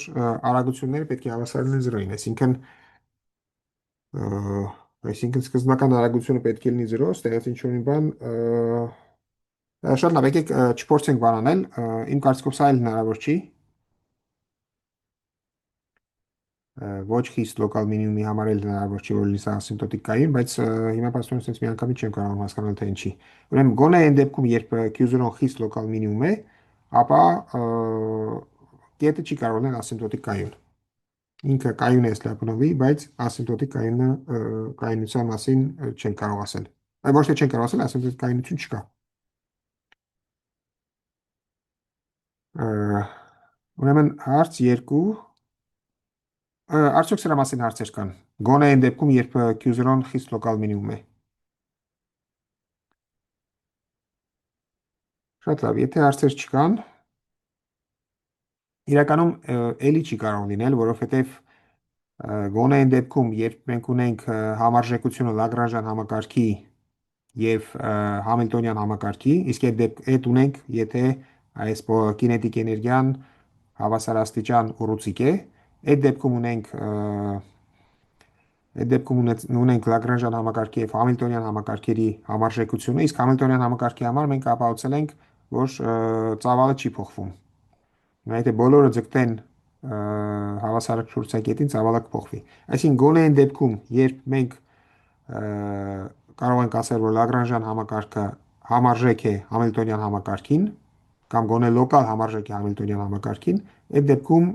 արագությունները պետք է հավասար լինեն 0-ին, այսինքն սկզբնական արագությունը պետք է լինի 0, ստեղից ինչ-որ մի բան, շատ լավ, եկեք չփորձենք բան անել, իմ կարծիքով սա էլ հնարավոր չի, ոչ խիստ լոկալ մինիմումի համար էլ հնարավոր չի, որ լինի սա ասիմպտոտիկ կայուն, բայց հիմա պաստորեն sense մի անգամից չեմ կարող հասկանալ, թե ինչի։ Ուրեմն գոնե այն դեպքում, երբ Q0-ն խիստ լոկալ մինիմում է, ապա կետը չի կարող լինել ասիմպտոտիկ կայուն։ Ինքը կայուն է Սլյապոնովի, բայց ասիմպտոտիկ կայունության մասին չեն կարող ասել։ Ոչ թե չեն կարող ասել, ասիմպտոտիկ կայունություն չկա։ Ուրեմն հարց 2, արդյոք սրա մասին հարցեր կան։ Գոնե այն դեպքում, երբ Q0-ն խիստ լոկալ մինիմում է։ Շատ լավ, եթե հարցեր չկան, իրականում էլի չի կարող լինել, որովհետև գոնե այն դեպքում, երբ մենք ունենք համարժեքությունը Լագրանժյան համակարգի եւ Համիլտոնյան համակարգի, իսկ այդ ունենք, եթե այս կինետիկ էներգիան հավասարաստիճան ուռուցիկ է, այդ դեպքում ունենք Լագրանժյան համակարգի եւ Համիլտոնյան համակարգերի համարժեքությունը, իսկ Համիլտոնյան համակարգի համար մենք ապահովել ենք, որ ծավալը չի փոխվում։ Հիմա եթե բոլորը ձգտեն հավասարակշռության ծավալը կփոխվի։ Այսինքն գոնե այն դեպքում, երբ մենք կարող ենք ասել, որ Լագրանժյան համակարգը համարժեք է Համիլտոնյան համակարգին, կամ գոնե լոկալ համարժեք է Համիլտոնյան համակարգին, այդ դեպքում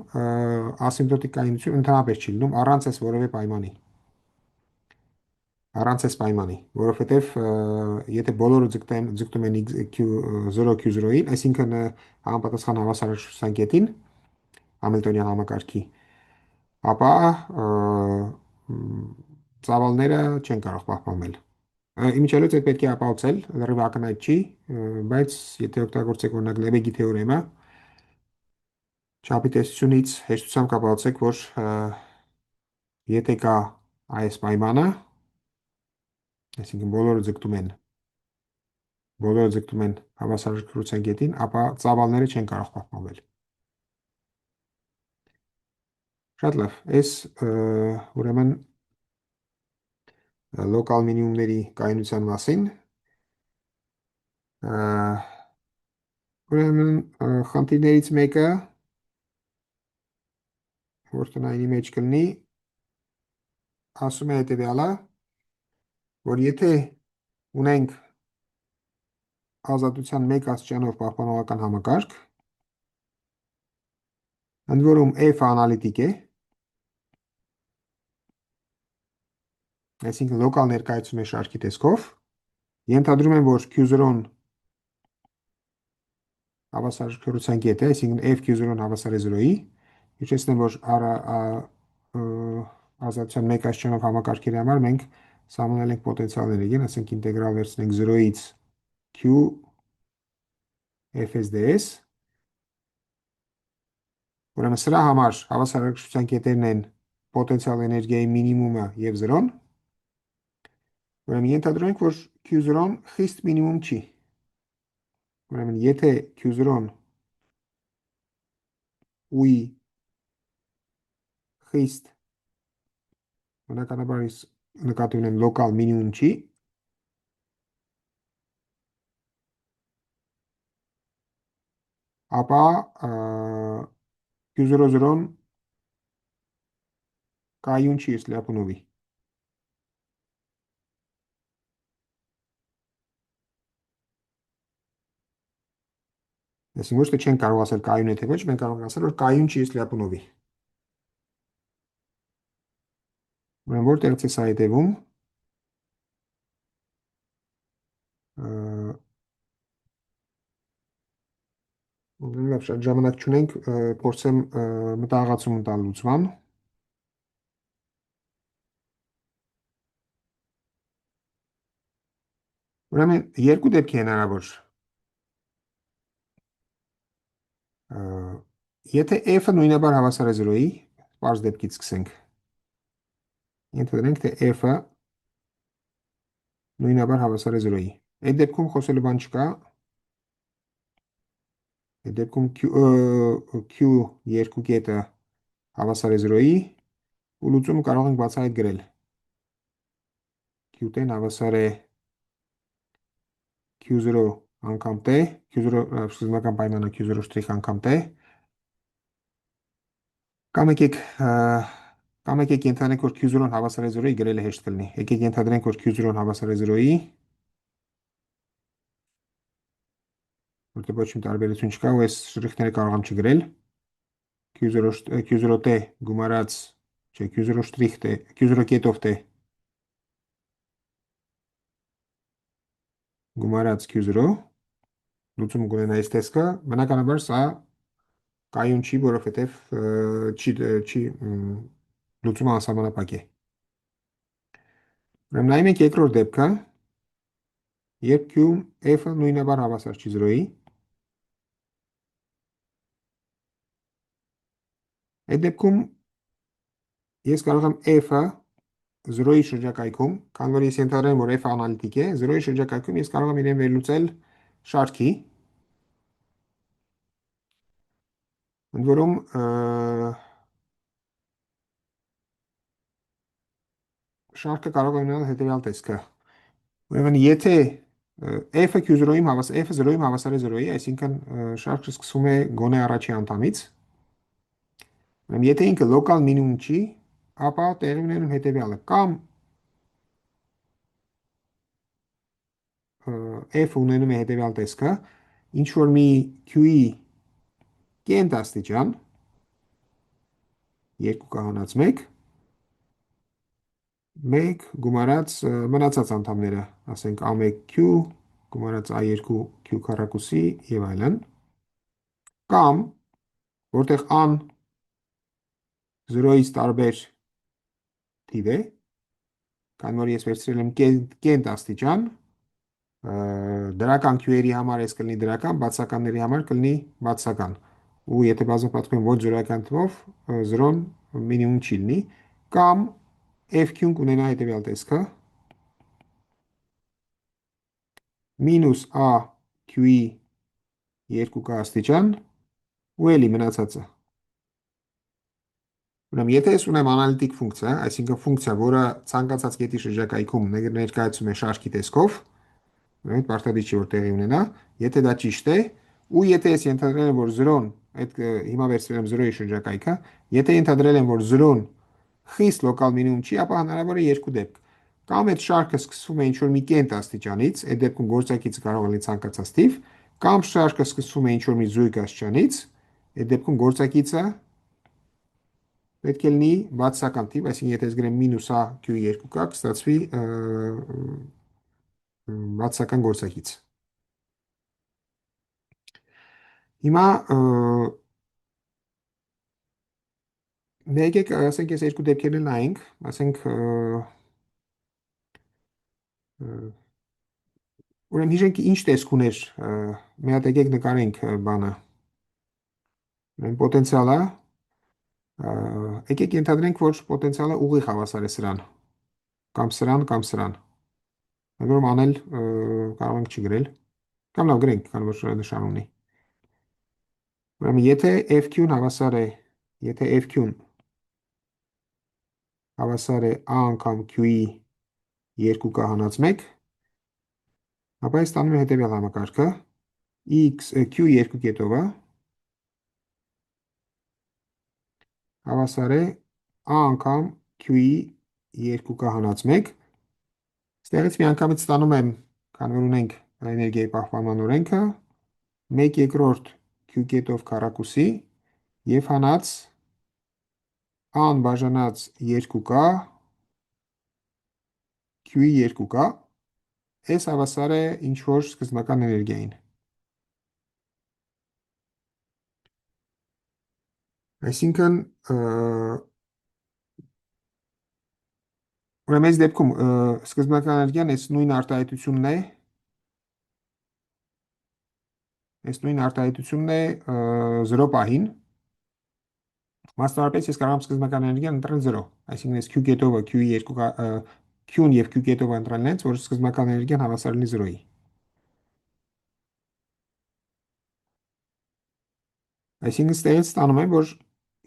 ասիմպտոտիկ կայունություն ընդհանրապես չի լինում առանց այս որևէ պայմանի։ Առանց այս պայմանի, որովհետև եթե բոլորը ձգտում են 0Q0-ին, այսինքն համապատասխան հավասարակշռության կետին, Համիլտոնյան համակարգի, ապա ծավալները չեն կարող պահպանվել։ Իմիջիալից այդ պետք է ապահովել, լրիվ ակնհայտ չի, բայց եթե օգտագործեք օրինակ Լեբեգի թեորեմը, չափի տեսությունից հեշտությամբ կապահովեք, որ եթե կա այս պայմանը, այսինքն բոլորը ձգտում են հավասարակշռության կետին, ապա ծավալները չեն կարող պահպանվել։ Շատ լավ։ Այս ուրեմն լոկալ մինիմումների կայունության մասին ը, ուրեմն խնդիրներից մեկը, որ տնայինի մեջ կլինի, ասում է հետևյալը, որ եթե ունենք ազատության 1 աստիճանով պահպանողական համակարգ, ընդ որում F անալիտիկ է, այսինքն լոկալ ներկայացում է շարքի տեսքով, ենթադրում եմ, որ Q0-ն հավասարակշռության կետ է, այսինքն F Q0-ն հավասար է 0-ի, հիշեցնեմ, որ ազատության 1 աստիճանով համակարգերի համար մենք սահմանել ենք պոտենցիալները, ին ասենք ինտեգրալ վերցնենք 0-ից Q Fs ds, ուրեմն սրա համար հավասարակշռության կետերն են պոտենցիալ էներգիայի մինիմումը և 0-ն, ուրեմն ենթադրում ենք, որ Q0-ն խիստ մինիմում չի, ուրեմն եթե Q0-ն ու-ի խիստ բնականաբար նկատի ունեմ լոկալ մինիմում չի, ապա Q00-ն կայուն չի есть Լյապունովի։ Այսինքն ոչ թե չեն կարող ասել կայուն է թե ոչ, մենք կարող ենք ասել, որ կայուն չի есть Լյապունովի։ Ուրեմն որտեղից է սա հետևում, լավ, շատ ժամանակ չունենք, փորձեմ մտահղացում տալ լուծման։ Ուրեմն երկու դեպք է հնարավոր։ Եթե F-ը նույնաբար հավասար է 0-ի, պարզ դեպքից սկսենք։ Ենթադրենք, թե F-ը նույնաբար հավասար է 0-ի։ Այդ դեպքում խոսելու բան չկա։ Այդ դեպքում Q երկու կետը հավասար է 0-ի ու լուծումը կարող ենք բացահայտ գրել։ Q-տեն հավասար է Q0 անգամ T, Q0 սկզբնական պայմանը Q0 շտրիխ անգամ T, կամ եկեք ենթադրենք, որ Q0-ն հավասար է 0-ի, գրելը հեշտ կլինի։ Եկեք ենթադրենք, որ Q0-ն հավասար է 0-ի, որտեղ ոչ մի տարբերություն չկա, ու այս շրիխները կարող եմ չգրել։ Q0 T գումարած, չէ, Q0 շտրիխ T, Q0 կետով T գումարած Q0, լուծումը կունենա այս տեսքը, բնականաբար սա կայուն չի, որովհետև լուծումը անսահմանափակ է։ Ուրեմն նայում ենք երկրորդ դեպքը, երբ Q-ում F-ը նույնաբար հավասար չի 0-ի, այդ դեպքում ես կարող եմ F-ը 0-ի շրջակայքում, քանի որ ես ենթադրեմ, որ F-ը անալիտիկ է, 0-ի շրջակայքում ես կարող եմ իրեն վերլուծել շարքի, ընդ որում շարքը կարող է ունենալ հետևյալ տեսքը։ Ուրեմն եթե F-ը Q0-ին հավասար, F-ը 0-ին հավասար է 0-ի, այսինքն շարքը սկսվում է գոնե առաջի անդամից։ Ուրեմն եթե ինքը լոկալ մինիմում չի, ապա տեղի ունենում հետևյալը, կամ F ունենում է հետևյալ տեսքը, ինչ որ մի Q-ի կենտ աստիճան, 2 կանած 1, 1 գումարած մնացած անդամները, ասենք A1Q գումարած A2Q քառակուսի եւ այլն, կամ որտեղ an 0-ից տարբեր թիվ է, քանի որ ես վերցրել եմ կենտ աստիճան, դրական Q-երի համար էս կլինի դրական, բացականների համար կլինի բացական, ու եթե բազմապատկում եմ ոչ զրոյական թվով, 0-ն մինիմում չի լինի, կամ FQ-ն կունենա հետևյալ տեսքը, մինուս A Q-ի 2K աստիճան ու էլի մնացածը։ Ուրեմն, եթե ես ունեմ անալիտիկ ֆունկցիա, այսինքն ֆունկցիա, որը ցանկացած կետի շրջակայքում ներկայացում է շարքի տեսքով, ուրեմն պարտադիր չի որ տեղի ունենա, եթե դա ճիշտ է, ու եթե ես ենթադրել եմ, որ 0-ն, այդ հիմա վերցրել եմ 0-ի շրջակայքը, եթե ենթադրել եմ, որ 0-ն խիստ լոկալ մինիմում չի, ապա հնարավոր է երկու դեպք։ Կամ այդ շարքը սկսվում է ինչ-որ մի կենտ աստիճանից, այդ դեպքում գործակիցը կարող է լինել ցանկացած թիվ, կամ շարքը սկսվում է ինչ-որ մի զույգ աստիճանից, այդ դեպքում գործակիցը պետք է լինի բացասական թիվ, այսինքն եթե ես գրեմ մինուս a q2k, կստացվի բացասական գործակից։ Հիմա եկեք ասենք այս երկու դեպքերն նայենք, ասենք ուրեմն հիշենք ինչ տեսք ուներ, մի հատ եկեք նկարենք բանը, ուրեմն պոտենցիալը, եկեք ենթադրենք, որ պոտենցիալը ուղիղ հավասար է սրան, կամ սրան, կամ սրան։ Որում անել կարող ենք չգրել, կամ լավ գրենք, քանի որ նշան ունի։ Ուրեմն եթե FQ-ն հավասար է, եթե FQ-ն հավասար է A անգամ Q-ի 2K հանած 1, ապա այս ստանում է հետևյալ համակարգը, Q 2 կետովը հավասար է A անգամ Q-ի 2K հանած 1, ստեղից մի անգամից ստանում եմ, քանի որ ունենք էներգիայի պահպանման օրենքը, 1 երկրորդ Q կետով քառակուսի և հանած A-ն բաժանած 2K Q-ի 2K, S հավասար է ինչ-որ սկզբնական էներգիային։ Այսինքն, ուրեմն այս դեպքում սկզբնական էներգիան այս նույն արտահայտությունն է, 0 պահին, մասնավորապես ես կարող եմ սկզբնական էներգիան ընտրել 0, այսինքն ես Q կետովը Q-ն և Q կետովը ընտրել հենց, որ սկզբնական էներգիան հավասար լինի 0-ի։ Այսինքն ստեղից ստանում եմ, որ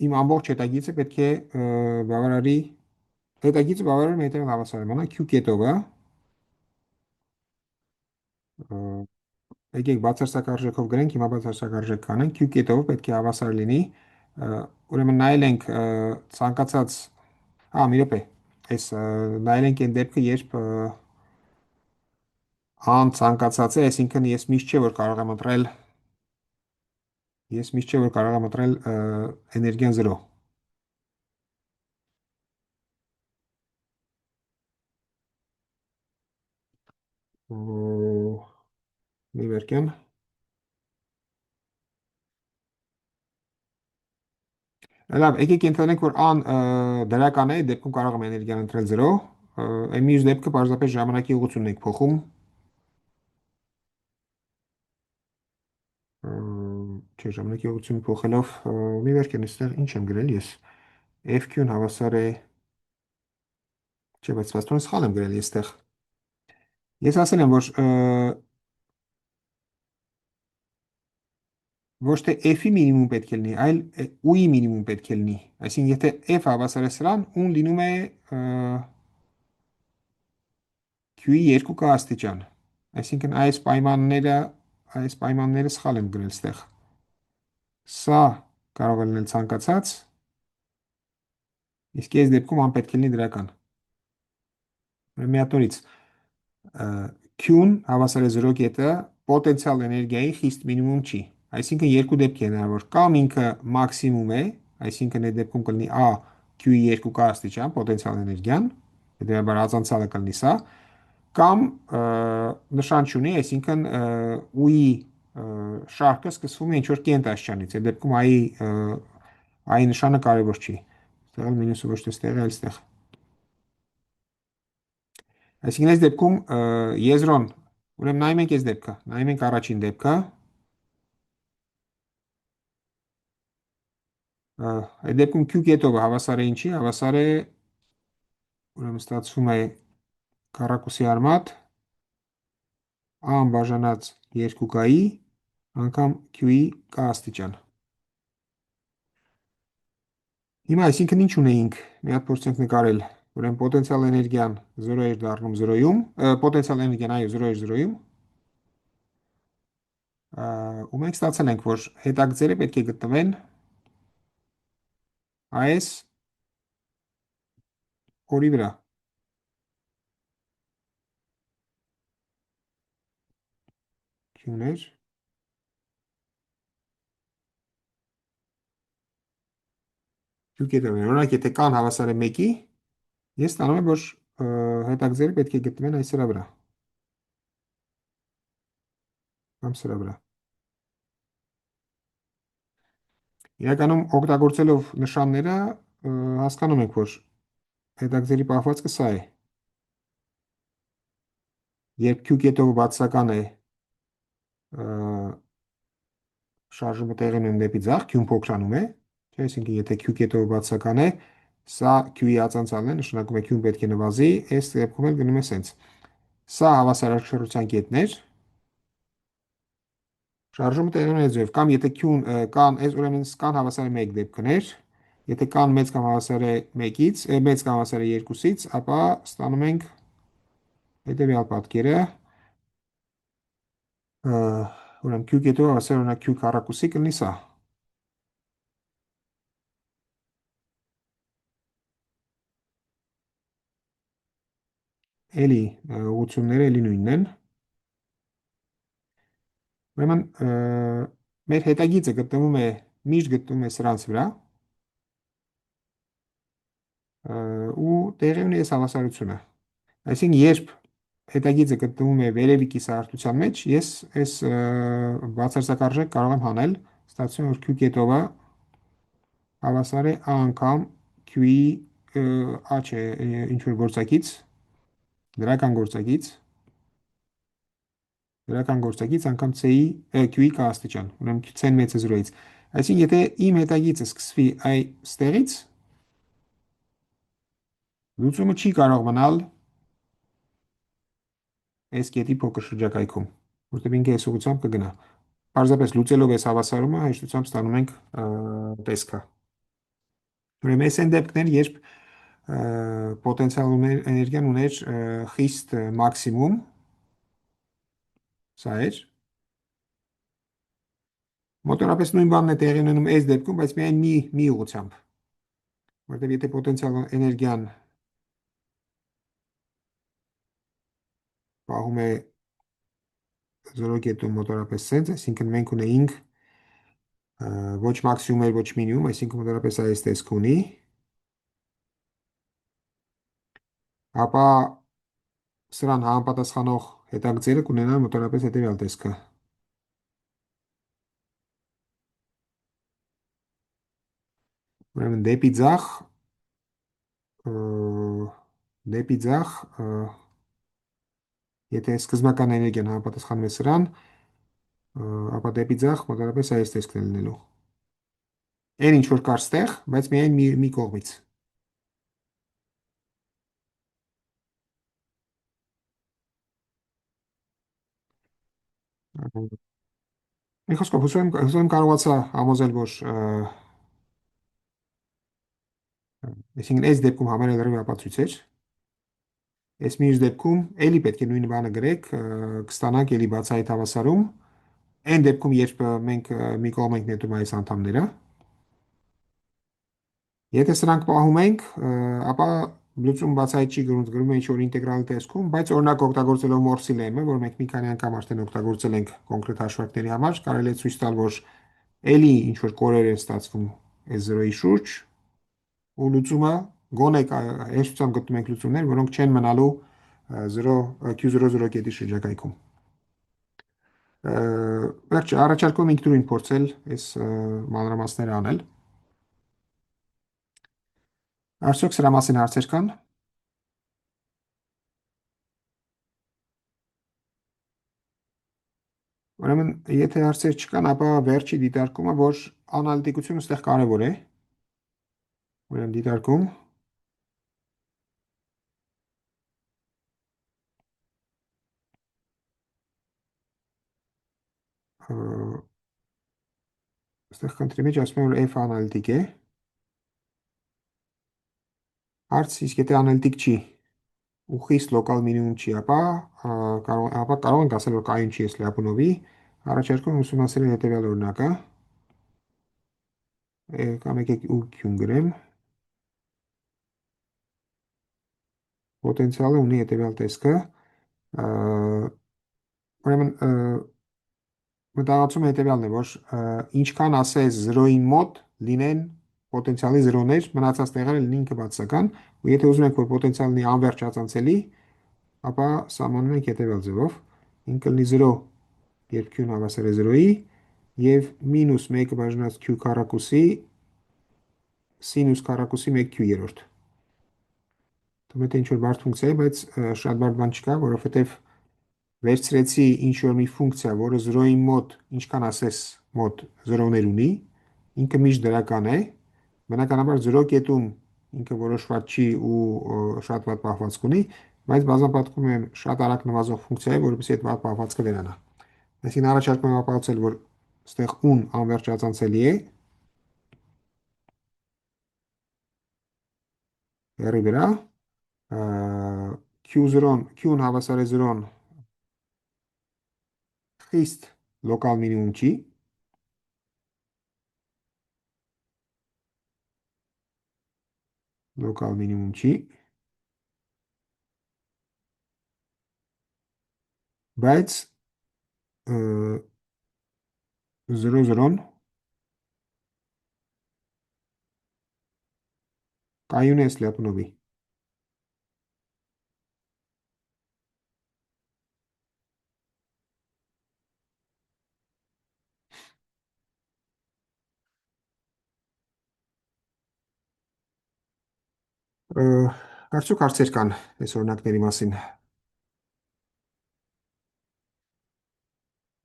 իմ ամբողջ հետագիծը պետք է բավարարի, հետագիծը բավարարում է հետևյալ հավասարմանը, Q կետովը, եկեք բացարձակ արժեքով գրենք, հիմա բացարձակ արժեք կանենք, Q կետովը պետք է հավասար լինի, ուրեմն նայել ենք ցանկացած, մի րոպե, այս նայել ենք այն դեպքը, երբ A-ն ցանկացած է, այսինքն ես միշտ չէ, որ կարող եմ ընտրել էներգիան 0։ Մի վերքեմ։ Լավ, եկեք ենթադրենք, որ A-ն դրական է, դեպքում կարող եմ էներգիան ընտրել 0, այն մյուս դեպքը պարզապես ժամանակի ուղղությունն ենք փոխում, չէ, ժամանակի ուղղությունը փոխելով, մի վերքեմ, այստեղ ինչ եմ գրել ես, FQ-ն հավասար է, չէ, բայց վաստուն սխալ եմ գրել այստեղ։ Ես ասել եմ, որ ոչ թե F-ի մինիմում պետք է լինի, այլ U-ի մինիմում պետք է լինի։ Այսինքն, եթե F հավասար է սրան, U-ն լինում է Q-ի 2K աստիճան։ Այսինքն, այս պայմանները սխալ եմ գրել ստեղ։ Սա կարող է լինել ցանկացած, իսկ այս դեպքում անպետք է լինի դրական։ Մի հատ նորից, Q-ն հավասար է 0 կետը պոտենցիալ էներգիայի խիստ մինիմում չի։ Այսինքն երկու դեպք է հնարավոր, կամ ինքը մաքսիմում է, այսինքն այդ դեպքում կլինի A Q-ի 2K աստիճան պոտենցիալ էներգիան, հետևաբար ազանցալը կլինի սա, կամ նշան չունի, այսինքն U-ի շարքը սկսվում է ինչ-որ կենտ աստիճանից, այդ դեպքում I-ի նշանը կարևոր չի։ Ստեղ մինուսը ոչ թե ստեղ է, այլ ստեղ։ Այսինքն այս դեպքում եզրոն, ուրեմն նայում ենք այս դեպքը, նայում ենք առաջին դեպքը, այդ դեպքում Q կետովը հավասար է ինչի, հավասար է, ուրեմն ստացվում է քառակուսի արմատ, A-ն բաժանած 2K-ի անգամ Q-ի K աստիճան։ Հիմա այսինքն ինչ ունեինք։ Մի հատ փորձենք նկարել։ Ուրեմն պոտենցիալ էներգիան 0 էր դառնում 0-ում, պոտենցիալ էներգիան այո 0 էր 0-ում, ու մենք ստացել ենք, որ հետագծերը պետք է գտնվեն այս օրի վրա։ Q-ներ, Q կետերներ։ Օրինակ, եթե կան հավասար է 1-ի, ես ստանում եմ, որ հետագծերը պետք է գտնվեն այս սրա վրա, կամ սրա վրա։ Իրականում օգտագործելով նշանները հասկանում ենք, որ հետագծերի պահվածքը սա է։ Երբ Q կետով բացական է, շարժումը տեղի ունենում դեպի ձախ, Q-ն փոքրանում է, չէ՞, այսինքն եթե Q կետով բացական է, սա Q-ի ածանցալն է, նշանակում է Q-ն պետք է նվազի, այս դեպքում էլ գնում է սենց։ Սա հավասարակշռության կետն էր, շարժումը տեղի ունի այս ձև, կամ եթե Q-ն կան, այս ուրեմն կան հավասար է 1 դեպքներ, եթե կան մեծ կամ հավասար է 1-ից, մեծ կամ հավասար է 2-ից, ապա ստանում ենք հետևյալ պատկերը, ուրեմն Q կետով հավասար օրինակ Q քառակուսի կլինի սա։ Էլի ուղղությունները էլի նույնն են։ Ուրեմն մեր հետագիծը գտնվում է միշտ գտնվում է սրանց վրա ու տեղի ունի այս հավասարությունը։ Այսինքն երբ հետագիծը գտնվում է վերևի կիսահարթության մեջ, ես այս բացարձակարժեք կարող եմ հանել, ստացվում է որ Q կետովը հավասար է A անգամ Q-ի A չէ, ինչ որ գործակից, դրական գործակից անգամ C-ի Q-ի K աստիճան, ուրեմն C-ն մեծ է 0-ից։ Այսինքն եթե իմ հետագիծը սկսվի այստեղից, լուծումը չի կարող մնալ այս կետի փոքր շրջակայքում, որտեղ ինքը այս ուղղությամբ կգնա։ Պարզապես լուծելով այս հավասարումը հեշտությամբ ստանում ենք տեսքը։ Ուրեմն այս են դեպքներ, երբ պոտենցիալ էներգիան ուներ խիստ մաքսիմում, սա էր։ Մոտորապես նույն բանն է տեղի ունենում այս դեպքում, բայց միայն մի ուղղությամբ, որտեղ եթե պոտենցիալ էներգիան պահում է 0 կետում մոտորապես սենց, այսինքն մենք ունեինք ոչ մաքսիմում էր, ոչ մինիմում, այսինքն մոտորապես այս տեսք ունի, ապա սրան համապատասխանող հետագծերը կունենան մոտորապես հետևյալ տեսքը։ Ուրեմն դեպի ձախ, եթե սկզբնական էներգիան համապատասխանում է սրան, ապա դեպի ձախ մոտորապես այս տեսքն է լինելու։ Այն ինչ որ կար ստեղ, բայց միայն մի կողմից։ Մի խոսքով հուսով եմ կարողացա համոզել, որ այսինքն այս դեպքում համարը լրիվ ապացույց էր։ Այս մյուս դեպքում էլի պետք է նույն բանը գրեք, կստանանք էլի բացահայտ հավասարում։ Այն դեպքում, երբ մենք մի կողմ ենք նետում այս անդամները, եթե սրանք պահում ենք, ապա լուծում բացահայտ չի գրում, գրում է ինչ-որ ինտեգրալ տեսքում, բայց օրինակ օգտագործելով Morse lemma, որ մենք մի քանի անգամ արդեն օգտագործել ենք կոնկրետ հաշվարկների համար, կարելի է ցույց տալ, որ էլի ինչ-որ կորեր են ստացվում այս 0-ի շուրջ, ու լուծումը գոնե հեշտությամբ գտնում ենք լուծումներ, որոնք չեն մնալու 0 Q00 կետի շրջակայքում։ Վերջ առաջարկում ինքնուրույն փորձել այս մանրամասները անել։ Արդյոք սրա մասին հարցեր կան։ Ուրեմն, եթե հարցեր չկան, ապա վերջի դիտարկումը, որ անալիտիկությունը ստեղ կարևոր է։ Ուրեմն դիտարկում այստեղ խնդրի մեջ ասում եմ, որ F անալիտիկ է։ Հարց, իսկ եթե անելտիկ չի ու խիստ լոկալ մինիմում չի, ապա կարող ենք ասել, որ կայուն չի ես Լյապունովի, առաջարկում ուսումնասիրել հետևյալ օրինակը, կամ եկեք ուղղություն գրեմ, պոտենցիալը ունի հետևյալ տեսքը, ուրեմն մտահղացումը հետևյալն է, որ ինչքան ասես 0-ին մոտ լինեն պոտենցիալի 0-ներ, մնացած տեղերը լինեն ինքը բացասական, ու եթե ուզում ենք, որ պոտենցիալն լինի անվերջ հացանցելի, ապա սահմանում ենք հետևյալ ձևով, ինքը լինի 0, երբ q-ն հավասար է 0-ի, եւ մինուս 1 բաժնած q քառակուսի սինուս քառակուսի 1q երրորդ։ Թվում է թե ինչ-որ բարդ ֆունկցիա է, բայց շատ բարդ բան չկա, որովհետև վերցրեցի ինչ-որ մի ֆունկցիա, որը 0-ի մոտ, ինչքան ասես մոտ 0-ներ ունի, ինքը միշտ դրական է, բնականաբար 0 կետում ինքը որոշված չի ու շատ վատ պահվածք ունի, բայց բազմապատկում եմ շատ արագ նվազող ֆունկցիա է, որովհետեւ այդ վատ պահվածքը վերանա։ Այսինքն առաջարկում եմ ապացուցել, որ այստեղ ուն անվերջացանցելի է, հեռի վրա, Q0-ն, Q-ն հավասար է 0-ն խիստ լոկալ մինիմում չի, լոկալ մինիմում չի, բայց 0-0-ն կայուն է Սլյապունովի։ Արդյոք հարցեր կան այս օրինակների մասին։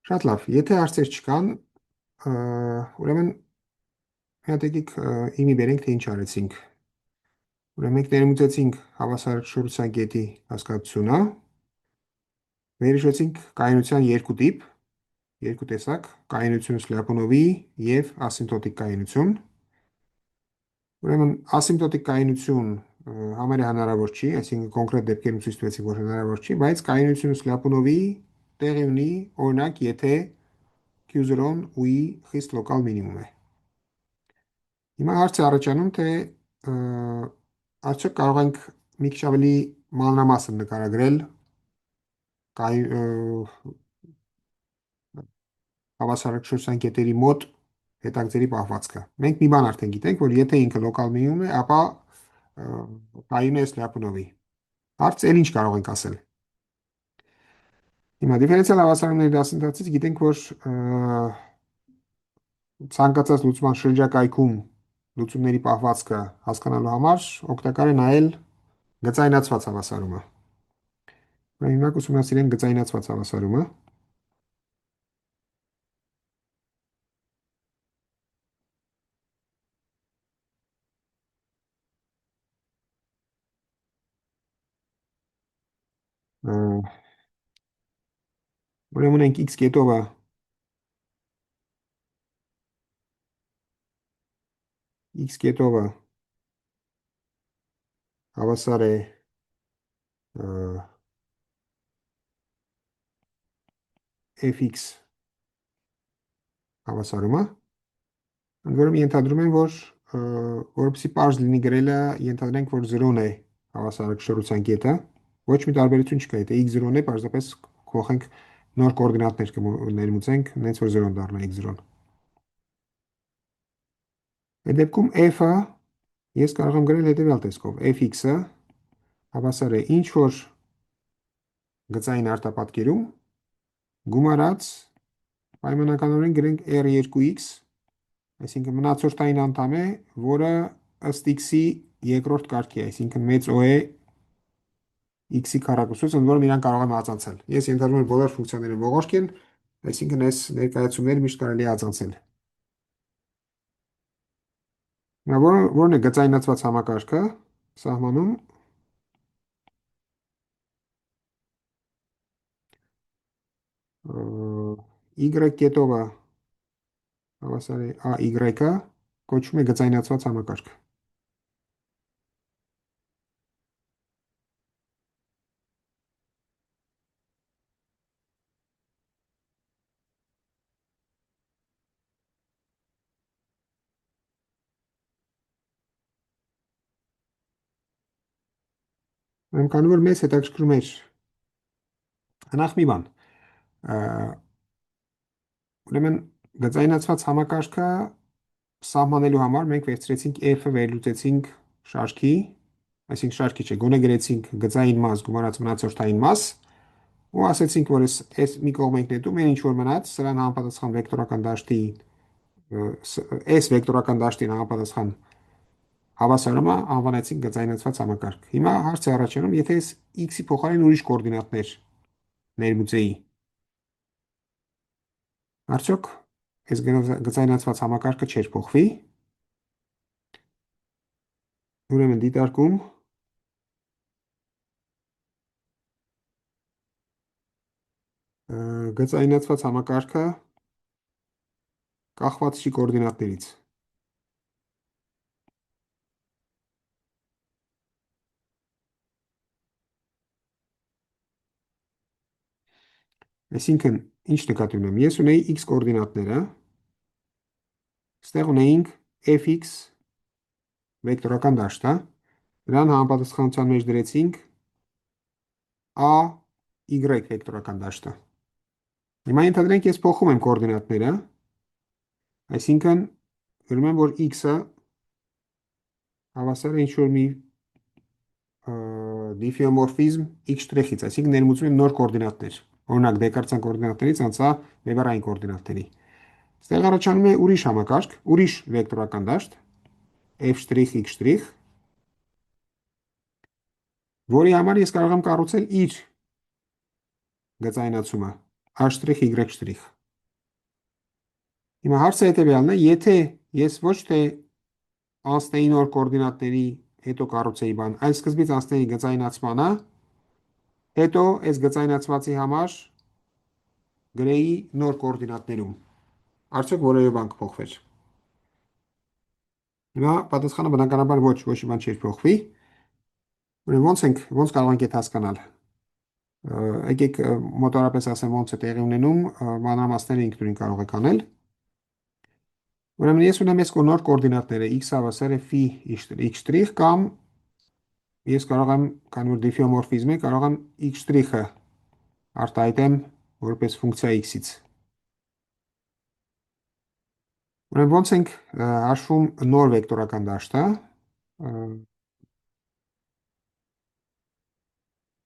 Շատ լավ, եթե հարցեր չկան, ուրեմն մի հատ եկեք իմի բերենք, թե ինչ արեցինք։ Ուրեմն մենք ներմուծեցինք հավասարակշռության կետի հասկացությունը, վերհիշեցինք կայունության երկու տիպ, երկու տեսակ, կայունություն Սլյապունովի եւ ասիմպտոտիկ կայունություն։ Ուրեմն ասիմպտոտիկ կայունություն համարյա հնարավոր չի, այսինքն կոնկրետ դեպքերում ցույց տվեցինք, որ հնարավոր չի, բայց կայունությունը Սլյապունովի տեղի ունի, օրինակ, եթե Q0-ն ու-ի խիստ լոկալ մինիմում է։ Հիմա հարց է առաջանում, թե արդյոք կարող ենք մի քիչ ավելի մանրամասն նկարագրել հավասարակշռության կետերի մոտ հետագծերի պահվածքը։ Մենք մի բան արդեն գիտենք, որ եթե ինքը լոկալ մինիմում է, ապա կայուն է Սլյապունովի։ Հարց էլ ինչ կարող ենք ասել։ Հիմա դիֆերենցիալ հավասարումների դասընթացից գիտենք, որ ցանկացած լուծման շրջակայքում լուծումների պահվածքը հասկանալու համար օգտակար է նայել գծայնացված հավասարումը։ Հիմա կուսումնասիրենք գծայնացված հավասարումը։ Ուրեմն ենք x կետովը հավասար է fx հավասարումը, ընդ որում ենթադրում եմ, որ որովհետեւ պարզ լինի գրելը, ենթադրենք, որ 0-ն է հավասարակշռության կետը, ոչ մի տարբերություն չկա, եթե x0-ն է, պարզապես կողենք նոր կոորդինատներ կներմուծենք, հենց որ 0-ն դառնա x0-ն։ Այդ դեպքում f-ը ես կարող եմ գրել հետևյալ տեսքով, fx-ը հավասար է ինչ որ գծային արտապատկերում գումարած պայմանականորեն գրենք r2x, այսինքն մնացորդային անդամ է, որը ըստ x-ի երկրորդ կարգի է, այսինքն մեծ O է x-ի քառակուսուց, ընդ որում իրան կարող եմ ածանցել։ Ես ենթադրում եմ բոլոր ֆունկցիաները ողորկ են, այսինքն այս ներկայացումները միշտ կարելի է ածանցել։ Հիմա որն է գծայնացված համակարգը սահմանում y կետովը հավասար է AY-ը կոչվում է գծայնացված համակարգ։ Ուրեմն քանի որ մեզ հետաքրքրում էր նախ մի բան, ա, ուրեմն գծայնացված համակարգը սահմանելու համար մենք վերցրեցինք f-ը վերլուծեցինք շարքի, այսինքն շարքի չէ, գոնե գրեցինք գծային մաս գումարած մնացորդային մաս ու ասացինք, որ այս մի կողմ ենք նետում, այն ինչ որ մնաց, սրան համապատասխան վեկտորական դաշտի s վեկտորական դաշտին համապատասխան հավասարումը անվանեցինք գծայնացված համակարգ։ Հիմա հարց է առաջանում, եթե ես x-ի փոխարեն ուրիշ կոորդինատներ ներմուծեի, արդյոք այս գծայնացված համակարգը չէր փոխվի։ Ուրեմն դիտարկում գծայնացված համակարգը կախված չի կոորդինատներից։ Այսինքն, ինչ նկատի ունեմ, ես ունեի x կոորդինատները, ստեղ ունեինք fx վեկտորական դաշտը, դրան համապատասխանության մեջ դրեցինք a y վեկտորական դաշտը։ Հիմա ենթադրենք ես փոխում եմ կոորդինատները, այսինքն գրում եմ, որ x-ը հավասար է ինչ-որ մի դիֆեոմորֆիզմ x'-ից, այսինքն ներմուծում եմ նոր կոորդինատներ։ Օրինակ, դեկարծյան կոորդինատներից անցա Վեբերային կոորդինատների։ Ստեղ առաջանում է ուրիշ համակարգ, ուրիշ վեկտորական դաշտ, f'(x'), որի համար ես կարող եմ կառուցել իր գծայնացումը h', y'։ Հիմա հարցը հետևյալն է, եթե ես ոչ թե անցնեի նոր կոորդինատների հետո կառուցեի բան, այլ սկզբից անցնեի գծայնացմանը, հետո այս գծայնացվածի համար գրեի նոր կոորդինատներում, արդյոք որևէ բան կփոխվեր։ Հիմա պատասխանը բնականաբար ոչ մի բան չէր փոխվի։ Ուրեմն ոնց կարող ենք այդ հասկանալ։ Եկեք մոտավորապես ասեմ ոնց է տեղի ունենում, մանրամասները ինքնուրույն կարող եք անել։ Ուրեմն ես ունեմ այս նոր կոորդինատները x հավասար է phi x' կամ ես կարող եմ, քանի որ դիֆեոմորֆիզմ է, կարող եմ x'-ը արտահայտեմ որպես ֆունկցիա x-ից։ Ուրեմն ոնց ենք հաշվում նոր վեկտորական դաշտը,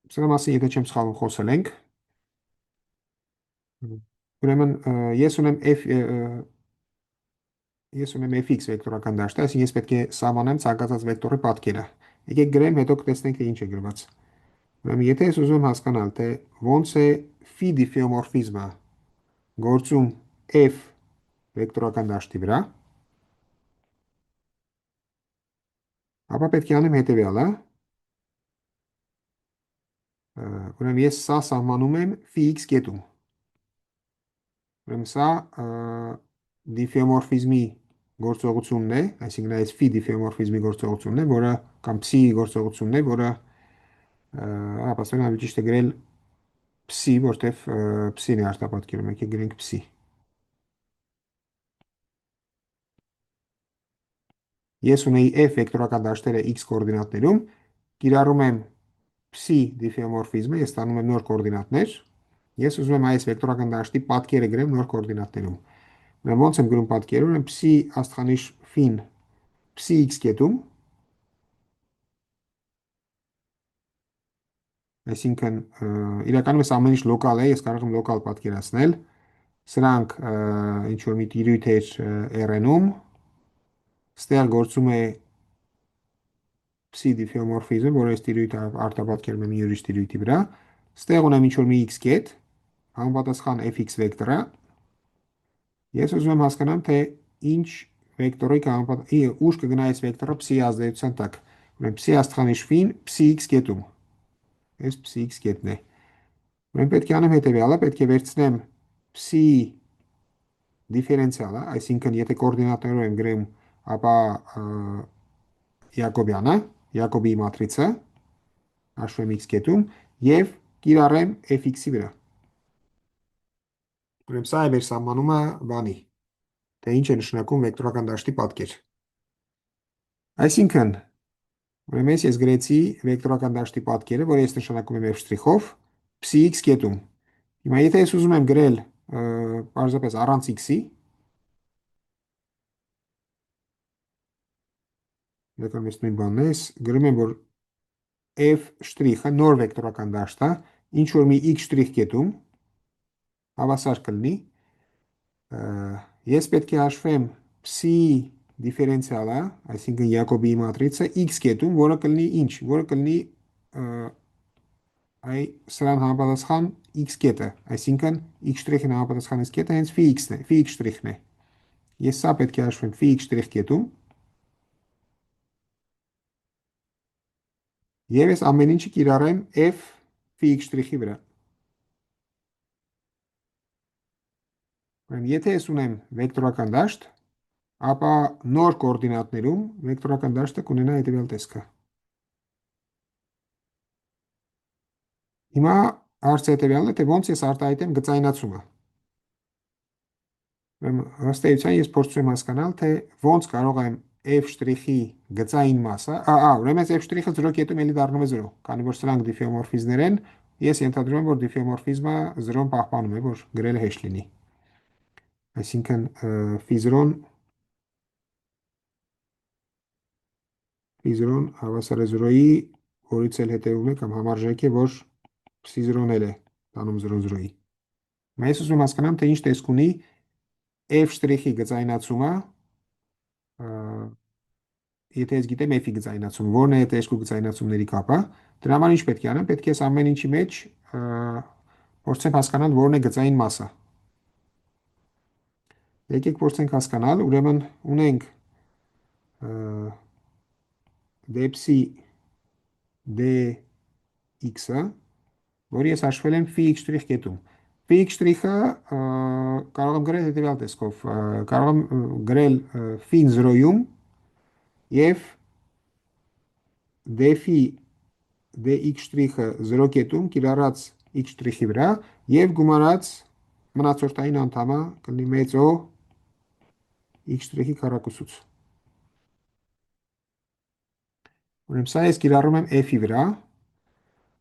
սրա մասին եթե չեմ սխալվում խոսել ենք։ Ուրեմն ես ունեմ fx վեկտորական դաշտը, այսինքն ես պետք է սահմանեմ ցանկացած վեկտորի պատկերը։ Եկեք գրեմ, հետո կտեսնենք թե ինչ է գրված։ Ուրեմն եթե ես ուզում եմ հասկանալ, թե ոնց է phi դիֆեոմորֆիզմը գործում f վեկտորական դաշտի վրա, ապա պետք է անեմ հետևյալը։ Ուրեմն ես սա սահմանում եմ phi x կետում։ Ուրեմն սա դիֆեոմորֆիզմի գործողությունն է, այսինքն այս phi դիֆեոմորֆիզմի գործողությունն է, որը կամ psi-ի գործողությունն է, որը ապաստան ավելի ճիշտ է գրել psi, որտեվ psi-ն է արտապատկերում, եկեք գրենք psi։ Ես ունեի f վեկտորական դաշտերը x կոորդինատներում, կիրառում եմ psi դիֆեոմորֆիզմը, ես ստանում եմ նոր կոորդինատներ, ես ուզում եմ այս վեկտորական դաշտի պատկերը գրեմ նոր կոորդինատներում։ Ուրեմն ոնց եմ գրում պատկերը, ուրեմն psi աստղանիշ phi-ն psi x կետում, այսինքն իրականում այս ամեն ինչ լոկալ է, ես կարող եմ լոկալ պատկերացնել, սրանք ինչ որ մի տիրույթ էր RN-ում, ստեղ գործում է psi դիֆեոմորֆիզմը, որը այս տիրույթը արտապատկերում է մի ուրիշ տիրույթի վրա, ստեղ ունեմ ինչ որ մի x կետ, համապատասխան fx վեկտորը, ես ուզում եմ հասկանամ, թե ինչ վեկտորի ուր կգնա այս վեկտորը psi ազդեցության տակ։ Ուրեմն psi աստղանիշ phi-ն psi x կետում, այս psi x կետն է։ Ուրեմն պետք է անեմ հետևյալը, պետք է վերցնեմ psi դիֆերենցիալը, այսինքն եթե կոորդինատներով եմ գրում, ապա Յակոբյանը, Յակոբի մատրիցը, հաշվեմ x կետում եւ կիրառեմ fx-ի վրա։ Ուրեմն սա է մեր սահմանումը բանի, թե ինչ է նշանակում վեկտորական դաշտի պատկեր։ Այսինքն Ուրեմն ես գրեցի վեկտորական դաշտի պատկերը, որը ես նշանակում եմ f շտրիխով psi x կետում։ Հիմա եթե ես ուզում եմ գրել պարզապես առանց x-ի, դեպի նույն բանն է, ես գրում եմ, որ f շտրիխը նոր վեկտորական դաշտ է, ինչ որ մի x շտրիխ կետում հավասար կլինի, ես պետք է հաշվեմ psi դիֆերենցիալը, այսինքն Յակոբի մատրիցը x կետում, որը կլինի ինչ, որը կլինի այ սրան համապատասխան x կետը, այսինքն x շտրիխին համապատասխան x կետը հենց phi x-ն է, phi x շտրիխն է։ Ես սա պետք է հաշվեմ phi x շտրիխ կետում, եւ ես ամեն ինչը կիրառեմ f phi x շտրիխի վրա։ Ուրեմն եթե ես ունեմ վեկտորական դաշտ, ապա նոր կոորդինատներում վեկտորական դաշտը կունենա հետևյալ տեսքը։ Հիմա հարցը հետևյալն է, թե ոնց ես արտահայտեմ գծայնացումը։ Ըստ էության ես փորձում եմ հասկանալ, թե ոնց կարող եմ f շտրիխի գծային մասը, ուրեմն f շտրիխը 0 կետում էլի դառնում է 0, քանի որ սրանք դիֆեոմորֆիզմներ են, ես ենթադրում եմ, որ դիֆեոմորֆիզմը 0-ն պահպանում է, որ գրելը հեշտ լինի։ Այսինքն φ0-ն հավասար է 0-ի, որից էլ հետևում է կամ համարժեք է, որ φ0-ն էլ է տանում 0-0-ի։ Ես ուզում եմ հասկանամ, թե ինչ տեսք ունի f շտրիխի գծայնացումը, եթե ես գիտեմ f-ի գծայնացումը, որն է այդ երկու գծայնացումների կապը, դրա համար ինչ պետք է անեմ, պետք է ես ամեն ինչի մեջ փորձեմ հասկանալ որն է գծային մասը։ Եկեք փորձենք հասկանալ, ուրեմն ունենք դեպսի dx-ը, որի ես հաշվել եմ phi x շտրիխ կետում։ Phi x շտրիխը կարող եմ գրել հետևյալ տեսքով, կարող եմ գրել phi-ն 0-ում եւ dφ dx շտրիխը 0 կետում կիրառած x շտրիխի վրա եւ գումարած մնացորդային անդամը կլինի մեծ O x շտրիխի քառակուսուց։ Ուրեմն սա ես կիրառում եմ f-ի վրա։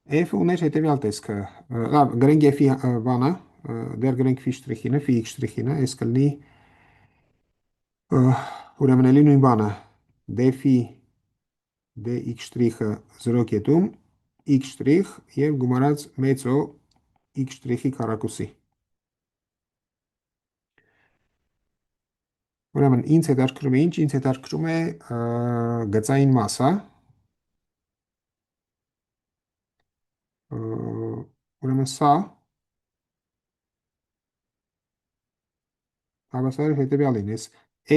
F-ը ուներ հետևյալ տեսքը, լավ, գրենք f-ի բանը, դեռ գրենք phi շտրիխինը, phi x շտրիխինը, այս կլինի ուրեմն էլի նույն բանը, dφ dx շտրիխը 0 կետում x շտրիխ եւ գումարած մեծ O x շտրիխի քառակուսի։ Ուրեմն ինձ հետաքրքրում է ինչ, ինձ հետաքրքրում է գծային մասը։ Ուրեմն սա հավասար է հետևյալին, ես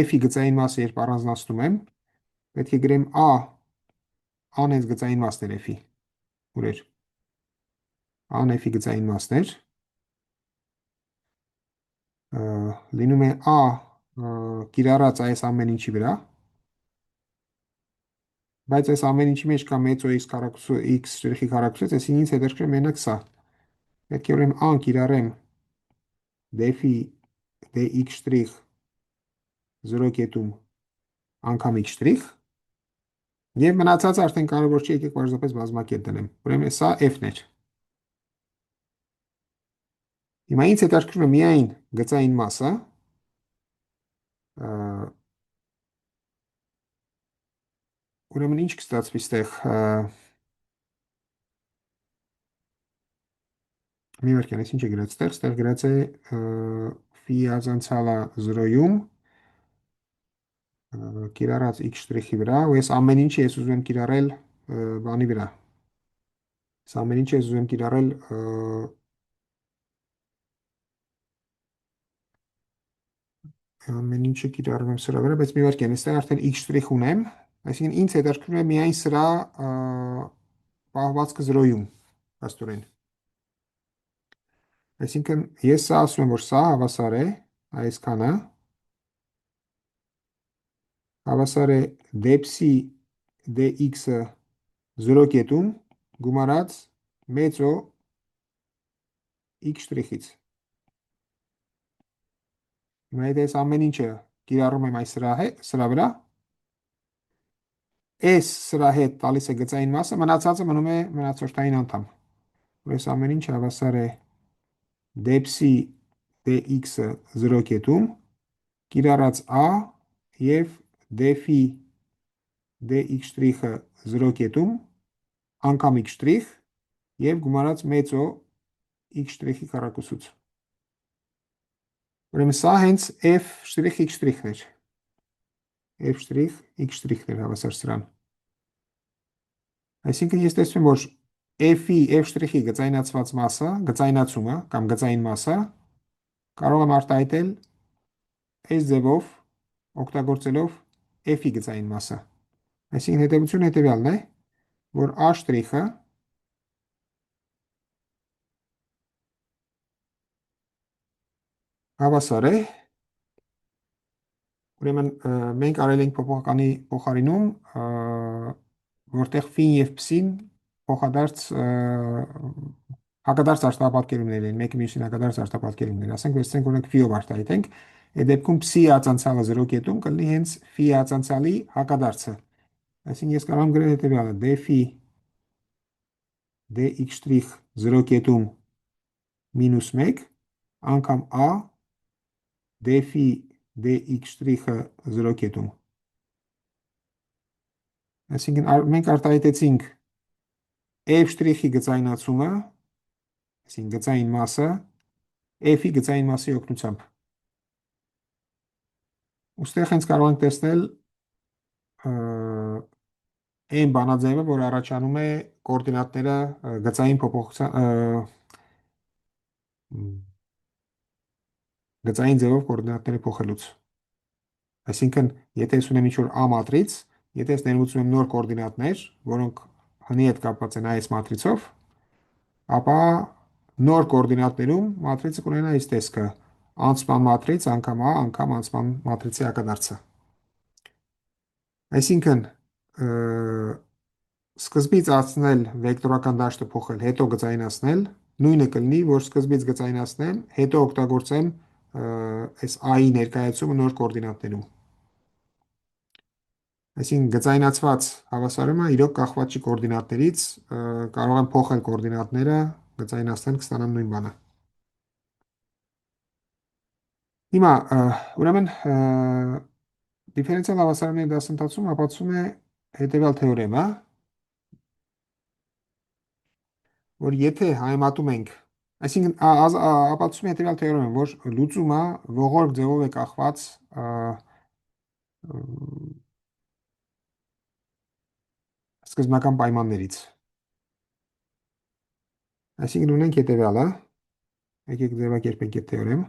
f-ի գծային մասը երբ առանձնացնում եմ, պետք է գրեմ a-ն հենց գծային մասն էր f-ի, ուր էր, a-ն f-ի գծային մասն էր, լինում է a կիրառած այս ամեն ինչի վրա, բայց այս ամեն ինչի մեջ կա մեծ O x քառակուսու x շտրիխի քառակուսից, այսինքն ինձ հետաքրքրում է մենակ սա։ Պետք է ուրեմն a-ն կիրառեմ dφ dx շտրիխ 0 կետում անգամ x շտրիխ եւ մնացածը արդեն կարևոր չի, եկեք պարզապես բազմակետ դնեմ։ Ուրեմն սա f-ն էր։ Հիմա ինձ հետաքրքրում է միայն գծային մասը, ուրեմն ինչ կստացվի ստեղ, մի վարքյան, ես ինչ է գրած ստեղ գրած է phi ազանցալը 0-ում կիրառած x շտրիխի վրա, ու ես ամեն ինչը ես ուզում եմ կիրառել բանի վրա։ Ես ամեն ինչը ես ուզում եմ կիրառել ամեն ինչը կիրառում եմ սրա վրա, բայց մի վարքյան, այստեղ արդեն x շտրիխ ունեմ, այսինքն ինձ հետաքրքրում է միայն սրա պահվածքը 0-ում, աստորեն։ Այսինքն ես սա ասում եմ, որ սա հավասար է այսքանը, հավասար է դեպսի dx-ը 0 կետում գումարած մեծ O x շտրիխից։ Հիմա եթե ես ամեն ինչը կիրառում եմ այս սրա վրա, S սրա հետ տալիս է գծային մասը, մնացածը մնում է մնացորդային անդամ։ Որ այս ամեն ինչ հավասար է դեպսի dx-ը 0 կետում, կիրառած a և դեֆի dx'-ը 0 կետում, անգամ x' և գումարած մեծո x' քառակուսուց։ Ուրեմն սա հենց f'(x') էր։ f'(x') էր հավասար սրան։ Այսինքն ես տեսնում եմ, որ f-ի f'-ի գծայնացված մասը, գծայնացումը կամ գծային մասը կարող եմ արտահայտել այս ձևով օգտագործելով f-ի գծային մասը։ Այսինքն հետևությունը հետևյալն է, որ a' հավասար է, ուրեմն մենք արել ենք փոփոխականի փոխարինում, որտեղ ֆին և փսին փոխադարձ հակադարձ արտապատկերումներ են, մեկը մյուսին հակադարձ արտապատկերումներ, ասենք վերցնենք օրինակ ֆիով արտահայտենք, այդ դեպքում փսի ածանցալը 0 կետում կլինի հենց ֆի ածանցալի հակադարձը։ Այսինքն ես կարող եմ գրել հետևյալը, դեֆի dx' 0 կետում մինուս 1 անգամ a դեֆի dx'-ը 0 կետում։ Այսինքն մենք արտահայտեցինք f'-ի գծայնացումը, այսինքն գծային մասը, f-ի գծային մասի օգնությամբ։ Ուստեղ հենց կարող ենք տեսնել այն բանաձևը, որ առաջանում է կոորդինատները գծային փոփոխության գծային ձևով կոորդինատները փոխելուց։ Այսինքն, եթե ես ունեմ ինչ-որ A մատրից, եթե ես ներմուծում եմ նոր կոորդինատներ, որոնք հնի հետ կապված են այս մատրիցով, ապա նոր կոորդինատներում մատրիցը կունենա այս տեսքը. անցման մատրից անգամ A անգամ անցման մատրիցի հակադարձը։ Այսինքն, սկզբից ացնել վեկտորական դաշտը փոխել, հետո գծայնացնել, նույնը կլինի, որ սկզբից գծայնացնեմ, հետո օգտագործեմ այս a-ի ներկայացումը նոր կոորդինատներում։ Այսինքն գծայնացված հավասարումը իրոք կախված չի կոորդինատներից, կարող եմ փոխել կոորդինատները, գծայնացնել կստանամ նույն բանը։ Հիմա, ուրեմն դիֆերենցիալ հավասարների դասընթացում ապացուցում է հետևյալ թեորեմը, որ եթե համեմատում ենք, այսինքն ապացուցում է հետևյալ թեորեմը, որ լուծումը ողորկ ձևով է կախված սկզբնական պայմաններից։ Այսինքն ունենք հետևյալը, եկեք ձևակերպենք այդ թեորեմ,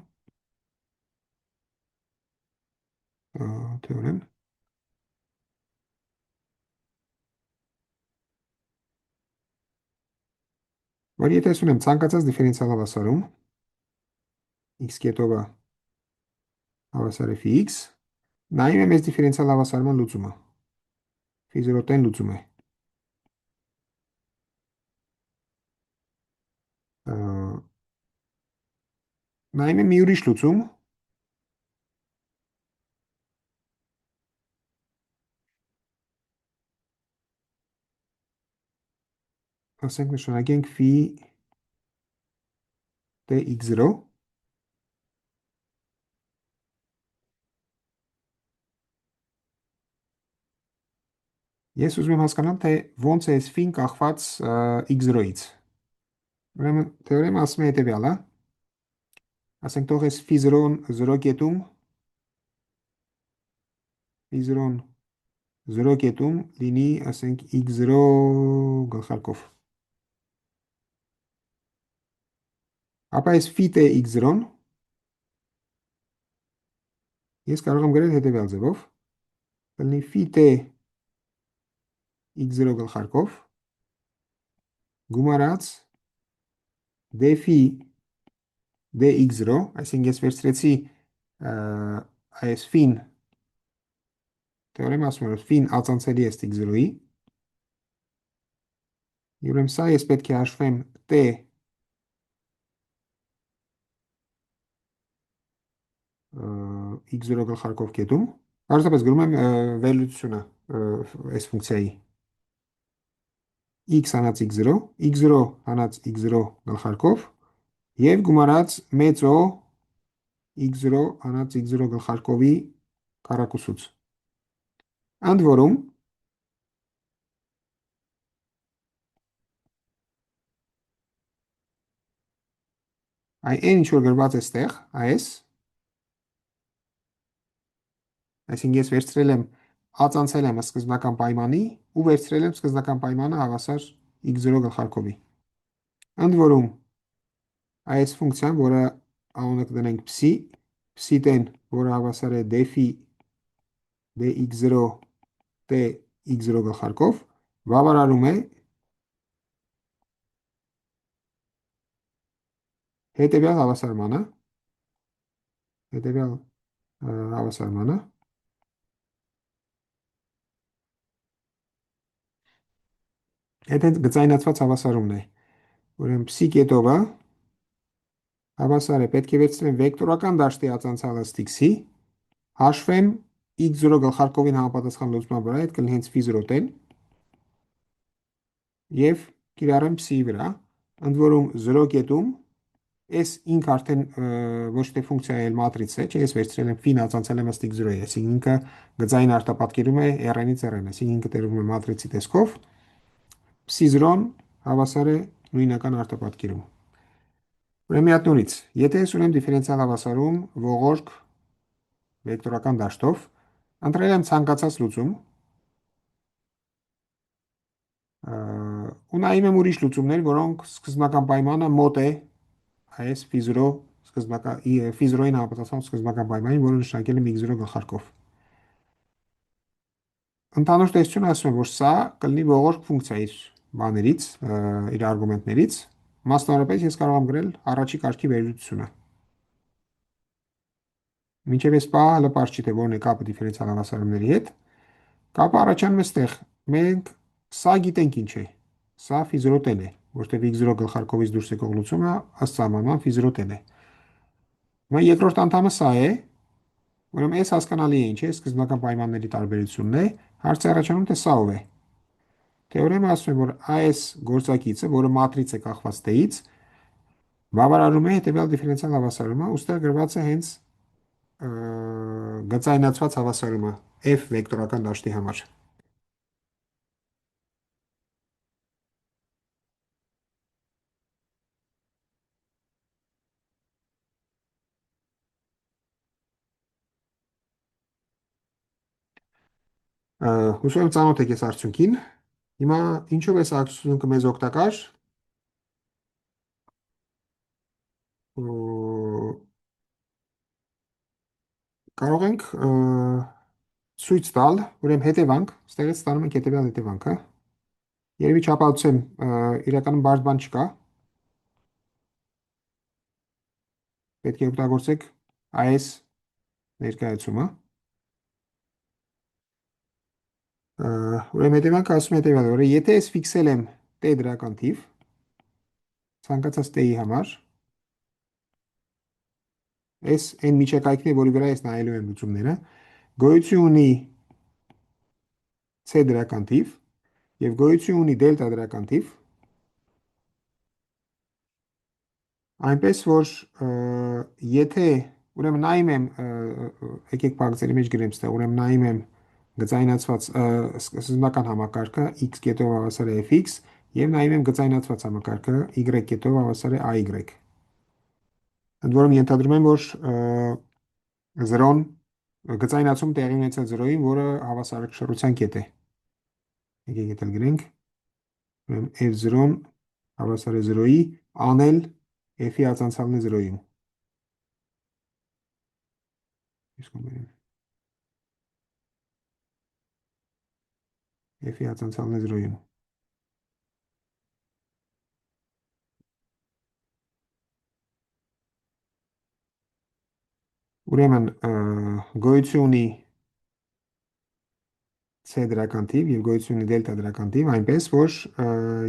որ եթե ունեմ ցանկացած դիֆերենցիալ հավասարում, x կետովը հավասար է φ x, նայում եմ այս դիֆերենցիալ հավասարման լուծումը, φ 0 լուծում է։ Նայում եմ մի ուրիշ լուծում, ասենք նշանակենք φ dx0, ես ուզում եմ հասկանալ, թե ոնց է այս ֆին կախված x0-ից։ Ուրեմն թեորեմը ասում է հետևյալը, ասենք թող այս φ 0-ն 0 կետում, φ 0-ն 0 կետում լինի, ասենք x0 գլխարկով։ Ապա այս φ x0-ն ես կարող եմ գրել հետևյալ ձևով, կլինի φ x0 գլխարկով գումարած դեֆի dx0, այսինքն ես վերցրեցի այս ֆին, թեորեմը ասում է, որ ֆին ածանցելի է x0-ի, ուրեմն սա ես պետք է հաշվեմ t x0 գլխարկով կետում, պարզապես գրում եմ վերլուծությունը, այս ֆունկցիայի x հանած x0, x0 հանած x0 գլխարկով եւ գումարած մեծ O x0 հանած x0 գլխարկովի քառակուսուց։ Ընդ որում այն ինչ որ գրված է ստեղ, այս, այսինքն ես վերցրել եմ ածանցել եմ սկզբնական պայմանի ու վերցրել եմ սկզբնական պայմանը հավասար x0 գլխարկովի։ Ընդ որում այս ֆունկցիան, որը անունը կդնենք psi, psi-տեն, որը հավասար է def-ի dx0 t(x0) գլխարկով, բավարարում է հետևյալ հավասարմանը, հետ գծայնացված հավասարումն է, ուրեմն psi կետովը հավասար է, պետք է վերցնեմ վեկտորական դաշտի ածանցալը ստիքսի, հաշվեմ x0 գլխարկովին համապատասխան լուծման վրա, այդ կլինի հենց phi0 տեն, և կիրառեմ psi-ի վրա, ընդ որում 0 կետում, այս ինք արդեն ոչ թե ֆունկցիա է, այլ մատրից է, չէ, ես վերցրել եմ phi-ն ածանցել եմ ըստ x0-ի, այսինքն ինքը գծային արտապատկերում է r-ից r-ն, այսինքն ինքը տերվում է մատրիցի տեսքով, psi0-ն հավասար է նույնական արտապատկերում։ Ուրեմն մի հատ նորից, եթե ես ունեմ դիֆերենցիալ հավասարում ողորկ վեկտորական դաշտով, ընտրել եմ ցանկացած լուծում, ու նայում եմ ուրիշ լուծումներ, որոնք սկզբնական պայմանը մոտ է այս phi0 phi0-ին համապատասխան սկզբնական պայմանին, որը նշանակել եմ x0 գլխարկով։ Ընդհանուր տեսությունը ասում է, որ սա կլինի ողորկ ֆունկցիա իր բաներից, իր արգումենտներից, մասնավորապես ես կարող եմ գրել առաջի կարգի վերլուծությունը։ Մինչև այս պահը հələ պարզ չի թե որն է կապը դիֆերենցիալ հավասարումների հետ։ Կապը առաջանում է ստեղ։ Մենք սա գիտենք ինչ է։ Սա phi0 տեն է, որտեղ x0 գլխարկովից դուրս եկող լուծումը ըստ սահմանման phi0 տեն է։ Հիմա երկրորդ անդամը սա է, ուրեմն այս հասկանալի է ինչ է, սկզբնական պայմանների տարբերությունն է, հարցը առաջանում թե սա ով է։ Թեորեմը ասում է, որ այս գործակիցը, որը մատրից է կախված t-ից, բավարարում է հետևյալ դիֆերենցիալ հավասարումը, ուստեղ գրված է հենց գծայնացված հավասարումը f վեկտորական դաշտի համար։ Հուսով եմ ծանոթ եք այս արդյունքին։ Հիմա ինչով է այս արդյունքը մեզ օգտակար։ Կարող ենք ցույց տալ, ուրեմն հետևանք, ստեղից ստանում ենք հետևյալ հետևանքը։ Երևի չափածեմ, իրականում բարդ բան չկա։ Պետք է օգտագործեք այս ներկայացումը։ Ուրեմն հետևանքը ասում է հետևյալը, որ եթե ես ֆիքսել եմ t դրական թիվ, ցանկացած t-ի համար, այս այն միջակայքն է, որի վրա ես նայելու եմ լուծումները, գոյություն ունի c դրական թիվ եւ գոյություն ունի դելտա դրական թիվ, այնպես որ եթե ուրեմն նայում եմ, եկեք բաղձերի մեջ գրեմ ստեղ, ուրեմն նայում եմ գծայնացված սկզբնական համակարգը x կետով հավասար է fx եւ նայում եմ գծայնացված համակարգը y կետով հավասար է ay։ Ընդ որում ենթադրում եմ, որ 0-ն գծայնացում տեղի ունեցել 0-ին, որը հավասարակշռության կետ է։ Եկեք դել գրենք, ուրեմն f0-ն հավասար է 0-ի, անել f-ի ածանցալն է 0-ին։ F-ի ածանցալն է 0-ին։ Ուրեմն գոյություն ունի c դրական թիվ եւ գոյություն ունի դելտա դրական թիվ, այնպես որ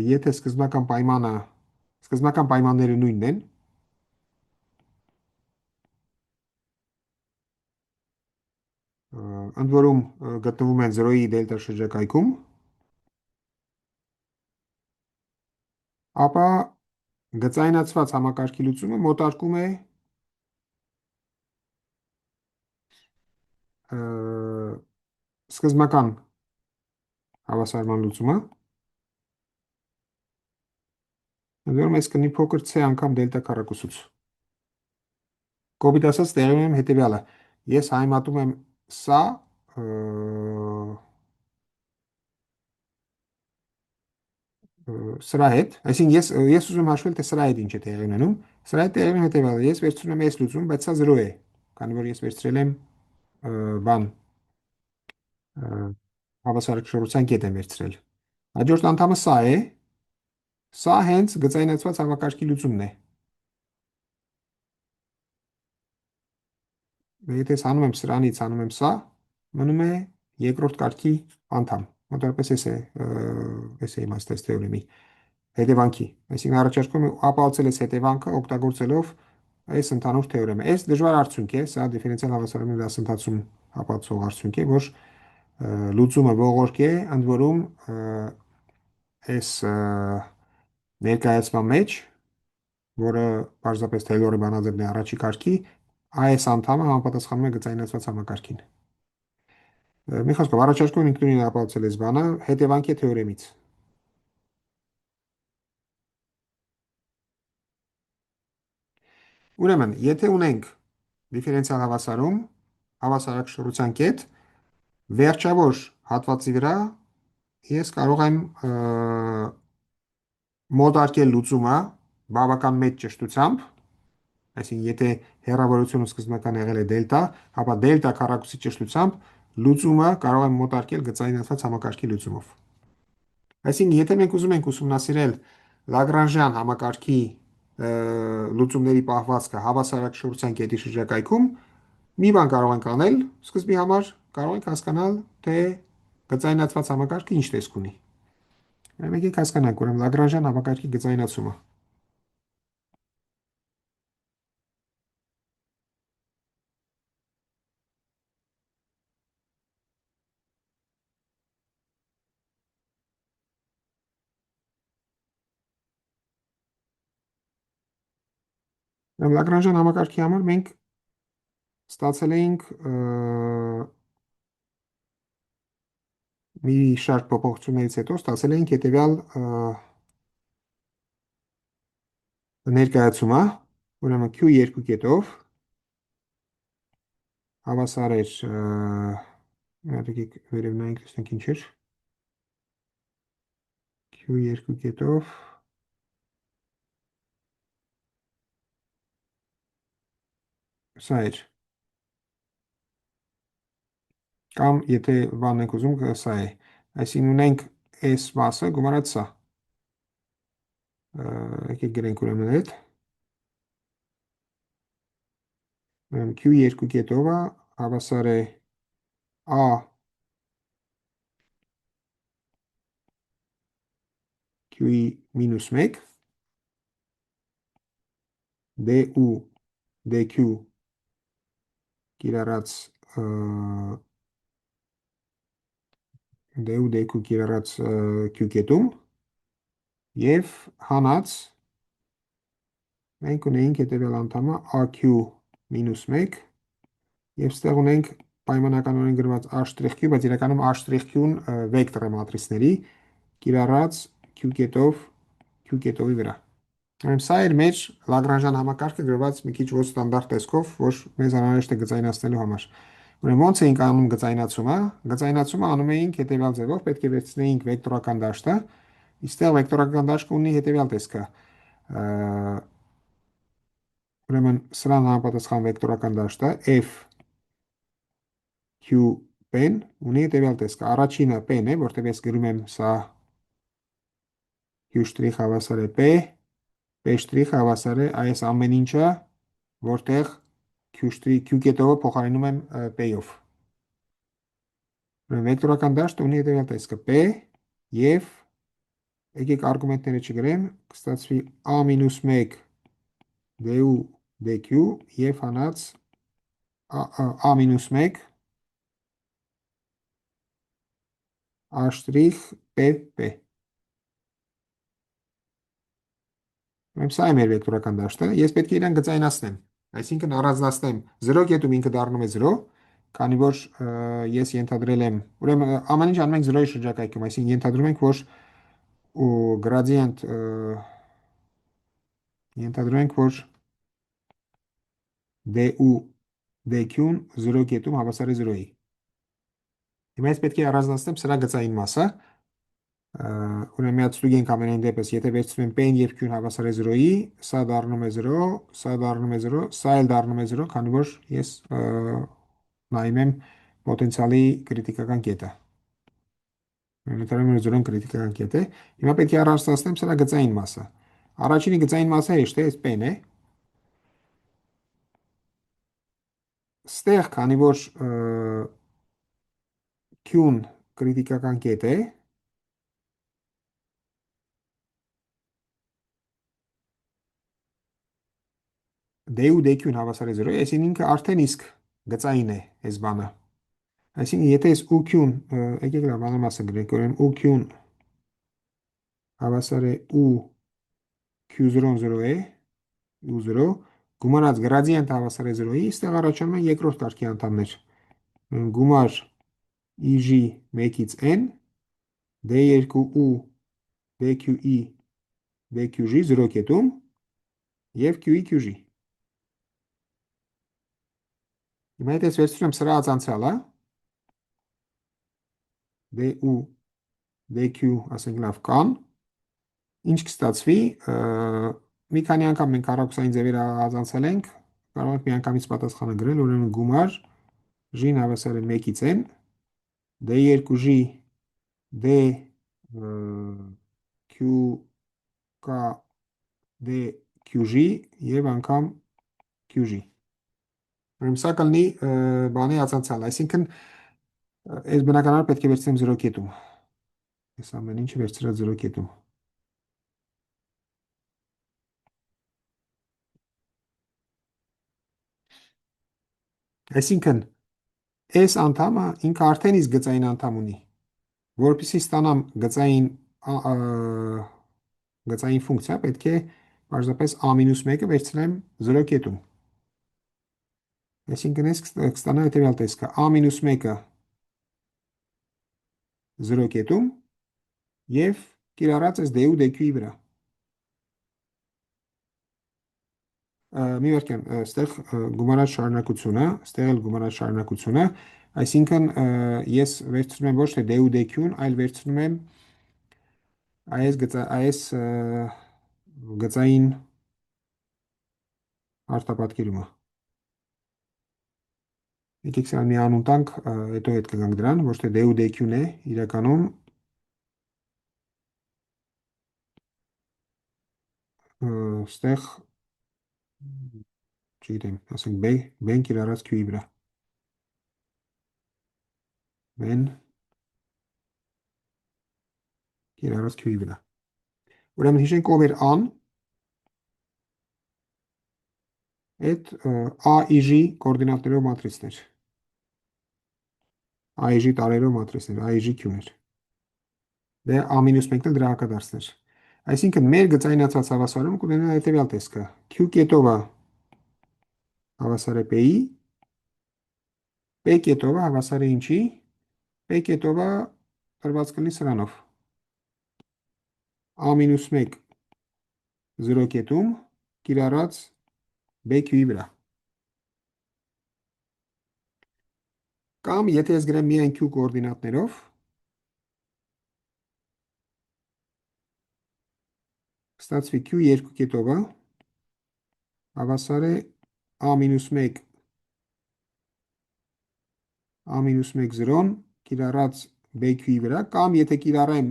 եթե սկզբնական պայմանները նույնն են, ընդ որում գտնվում են 0-ի դելտա շրջակայքում, ապա գծայնացված համակարգի լուծումը մոտարկում է սկզբնական հավասարման լուծումը, ընդ որում այս կնի փոքր c անգամ դելտա քառակուսուց։ Կոպիտ ասած տեղում եմ հետևյալը. ես հայմատում եմ սա սրա հետ, այսինքն ես ուզում եմ հաշվել թե սրա հետ ինչ է տեղի ունենում, սրա հետ տեղի ունենում հետևյալը, ես վերցնում եմ այս լուծում, բայց սա 0 է, քանի որ ես վերցրել եմ բան հավասարակշռության կետ եմ վերցրել։ Հաջորդ անդամը սա է, սա հենց գծայնացված համակարգի լուծումն է։ Եթե ես հանում եմ սրանից, հանում եմ սա, մնում է երկրորդ կարգի անդամ։ Մոտավորապես էս է իմաստը այս թեորեմի հետևանքի։ Այսինքն առաջարկում եմ ապահովել այս հետևանքը օգտագործելով այս ընդհանուր թեորեմը։ Այս դժվար արդյունք է, սա դիֆերենցիալ հավասարումների դասընթացում ապացուցող արդյունք է, որ լուծումը ողորկ է, ընդ որում այս ներկայացման մեջ, որը պարզապես Թեյլորի բանաձևն է առաջի կարգի, այս անդամը համապատասխանում է գծայնացված համակարգին։ Մի խոսքով, առաջարկում ինքնուրույն ապահովել այս բանը հետևանքի թեորեմից։ Ուրեմն, եթե ունենք դիֆերենցիալ հավասարում, հավասարակշռության կետ, վերջավոր հատվածի վրա ես կարող եմ մոտարկել լուծումը բավական մեծ ճշտությամբ, այսինքն եթե հեռավորությունը սկզբնական եղել է դելտա, ապա դելտա քառակուսի ճշտությամբ լուծումը կարող եմ մոտարկել գծայնացված համակարգի լուծումով։ Այսինքն եթե մենք ուզում ենք ուսումնասիրել Լագրանժյան համակարգի լուծումների պահվածքը հավասարակշռության կետի շրջակայքում, մի բան կարող ենք անել սկզբի համար, կարող ենք հասկանալ, թե գծայնացված համակարգը ինչ տեսք ունի։ Մենք եք հասկանանք, ուրեմն Լագրանժյան համակարգի գծայնացումը։ Լագրանժյան համակարգի համար մենք ստացել էինք մի շարք փոփոխություններից հետո ստացել էինք հետևյալ ներկայացումը, ուրեմն Q2 կետով հավասար էր վերև նայենք տեսնենք ինչ էր Q2 կետով սա էր կամ եթե բանն ենք ուզում սա է, այսինքն ունենք այս մասը գումարած սա, եկեք գրենք ուրեմն այդ Q2 կետովը հավասար է A Q-ի մինուս 1 DU DQ կիրառած DU DQ կիրառած Q կետում և հանած մենք ունեինք հետևյալ անդամը AQ մինուս 1 և ստեղ ունենք պայմանականորեն գրված H'Q, բայց իրականում H'-ն վեկտոր է մատրիցների կիրառած Q կետովի վրա։ Սա էր մեր Լագրանժյան համակարգը գրված մի քիչ ոչ ստանդարտ տեսքով, որ մեզ անհրաժեշտ է գծայնացնելու համար։ Ուրեմն ոնց էինք անում գծայնացումը։ Գծայնացումը անում էինք հետևյալ ձևով, պետք է վերցնեինք վեկտորական դաշտը, իստեղ վեկտորական դաշտը ունի հետևյալ տեսքը։ Ուրեմն սրան համապատասխան վեկտորական դաշտը F Q pen ունի հետևյալ տեսքը։ Առաջինը pen է, որտեղ ես գրում եմ սա Q' հավասար է P, P' հավասար է այս ամեն ինչը, որտեղ Q կետովը փոխարինում եմ P-ով։ Վեկտորական դաշտը ունի հետևյալ տեսքը P և եկեք արգումենտները չգրեմ, կստացվի A-1 DU DQ և հանած A-1 A' PP։ Ուրեմն սա է մեր վեկտորական դաշտը։ Ես պետք է իրան գծայնացնեմ։ Այսինքն առանձնացնեմ 0 կետում ինքը դառնում է 0, քանի որ ես ենթադրել եմ, ուրեմն ամեն ինչ անում ենք 0-ի շրջակայքում, այսինքն ենթադրում ենք, որ ու գրադիենտ ենթադրում ենք, որ d ու dq-ն 0 կետում հավասար է 0-ի։ Հիմա ես պետք է առանձնացնեմ սրա գծային մասը։ Ուրեմն միացրու ենք ամենայն դեպս, եթե վերցնում եմ p-ն եւ q-ն հավասար է 0-ի, սա դառնում է 0, սա դառնում է 0, սա էլ դառնում է 0, քանի որ ես նայում եմ պոտենցիալի կրիտիկական կետը։ Ուրեմն 0-ն կրիտիկական կետ է։ Հիմա պետք է առանձնացնեմ սրա գծային մասը։ Առաջինի գծային մասը հեշտ է, այս p-ն է։ Ստեղ, քանի որ Q-ն կրիտիկական կետ է, D-ու DQ-ն հավասար է 0-ի, այսինքն ինքը արդեն իսկ գծային է այս բանը։ Այսինքն եթե ես UQ-ն, եկեք լավ մանրամասն գրենք, ուրեմն UQ-ն հավասար է U Q0-ն 0 է, U0, գումարած գրադիենտը հավասար է 0-ի, ստեղ առաջանում են երկրորդ կարգի անդամներ։ Գումար EG 1-ից n, D2U DQE DQG 0 կետում և QE QG։ Հիմա եթե ես վերցրում եմ սրա ածանցյալը, DU DQ ասենք լավ կան, ինչ կստացվի, մի քանի անգամ մենք առակուսային ձևերը ածանցել ենք, կարող ենք մի անգամից պատասխանը գրել, ուրեմն գումար J-ն հավասար է 1-ից n, D2G D QK DQG և անգամ QG։ Ուրեմն սա կլինի բանի ածանցյալ, այսինքն այս բնականաբար պետք է վերցնեմ 0 կետում։ Ես ամեն ինչը վերցրած 0 կետում։ Այսինքն այս անդամը ինքը արդեն իսկ գծային անդամ ունի։ Որպեսզի ստանամ գծային ֆունկցիա, պետք է պարզապես a-1-ը վերցնեմ 0 կետում։ Այսինքն ես կստանա հետևյալ տեսքը. a-1-ը 0 կետում և կիրառած ես d-ու dq-ի վրա։ Մի վարքյան, ստեղ գումարած շարունակությունը, ստեղ էլ գումարած շարունակությունը, այսինքն ես վերցնում եմ ոչ թե d-ու dq-ն, այլ վերցնում եմ այս գծային արտապատկերումը։ Եկեք սա մի անուն տանք, հետո հետ կգանք դրան, ոչ թե d-ու dq-ն է, իրականում ստեղ չգիտեմ, ասենք b-ն կիրառած q-ի վրա։ B-ն կիրառած q-ի վրա։ Ուրեմն հիշենք ով էր a-ն, այդ AIG կորդինատներով մատրիցներ։ AIG տարերով մատրիցներ, AIG Q-ներ։ Դե A-1-ն էլ դրա հակադարձներ։ Այսինքն մեր գծայնացած հավասարում կունենա հետևյալ տեսքը. Q կետովը հավասար է P-ի, P կետովը հավասար է ինչի, P կետովը տրված կլինի սրանով։ A-1 0 կետում կիրառած BQ-ի վրա։ Կամ եթե ես գրեմ միայն Q կորդինատներով, ստացվի Q2 կետովը հավասար է A-1 0-ն կիրառած BQ-ի վրա, կամ եթե կիրառեմ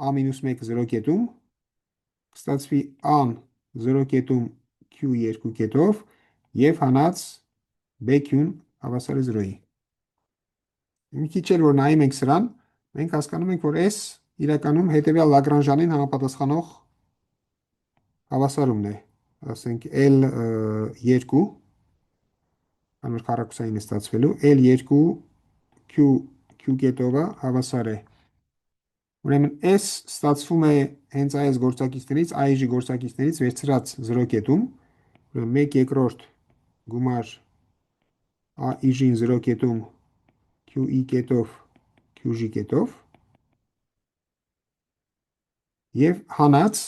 A-1 0 կետում, կստացվի A-ն 0 կետում Q2 կետով և հանած BQ-ն հավասար է 0-ի։ Մի քիչ էլ որ նայում ենք սրան, մենք հասկանում ենք, որ S իրականում հետևյալ Լագրանժանին համապատասխանող հավասարումն է, ասենք L2, անոր քառակուսային է ստացվելու, L2 Q Q կետովը հավասար է։ Ուրեմն S ստացվում է հենց այս գործակիցներից, AI-ի գործակիցներից վերցրած 0 կետում, ուրեմն 1 երկրորդ գումար AI-ին 0 կետում QE կետով QG կետով եւ հանած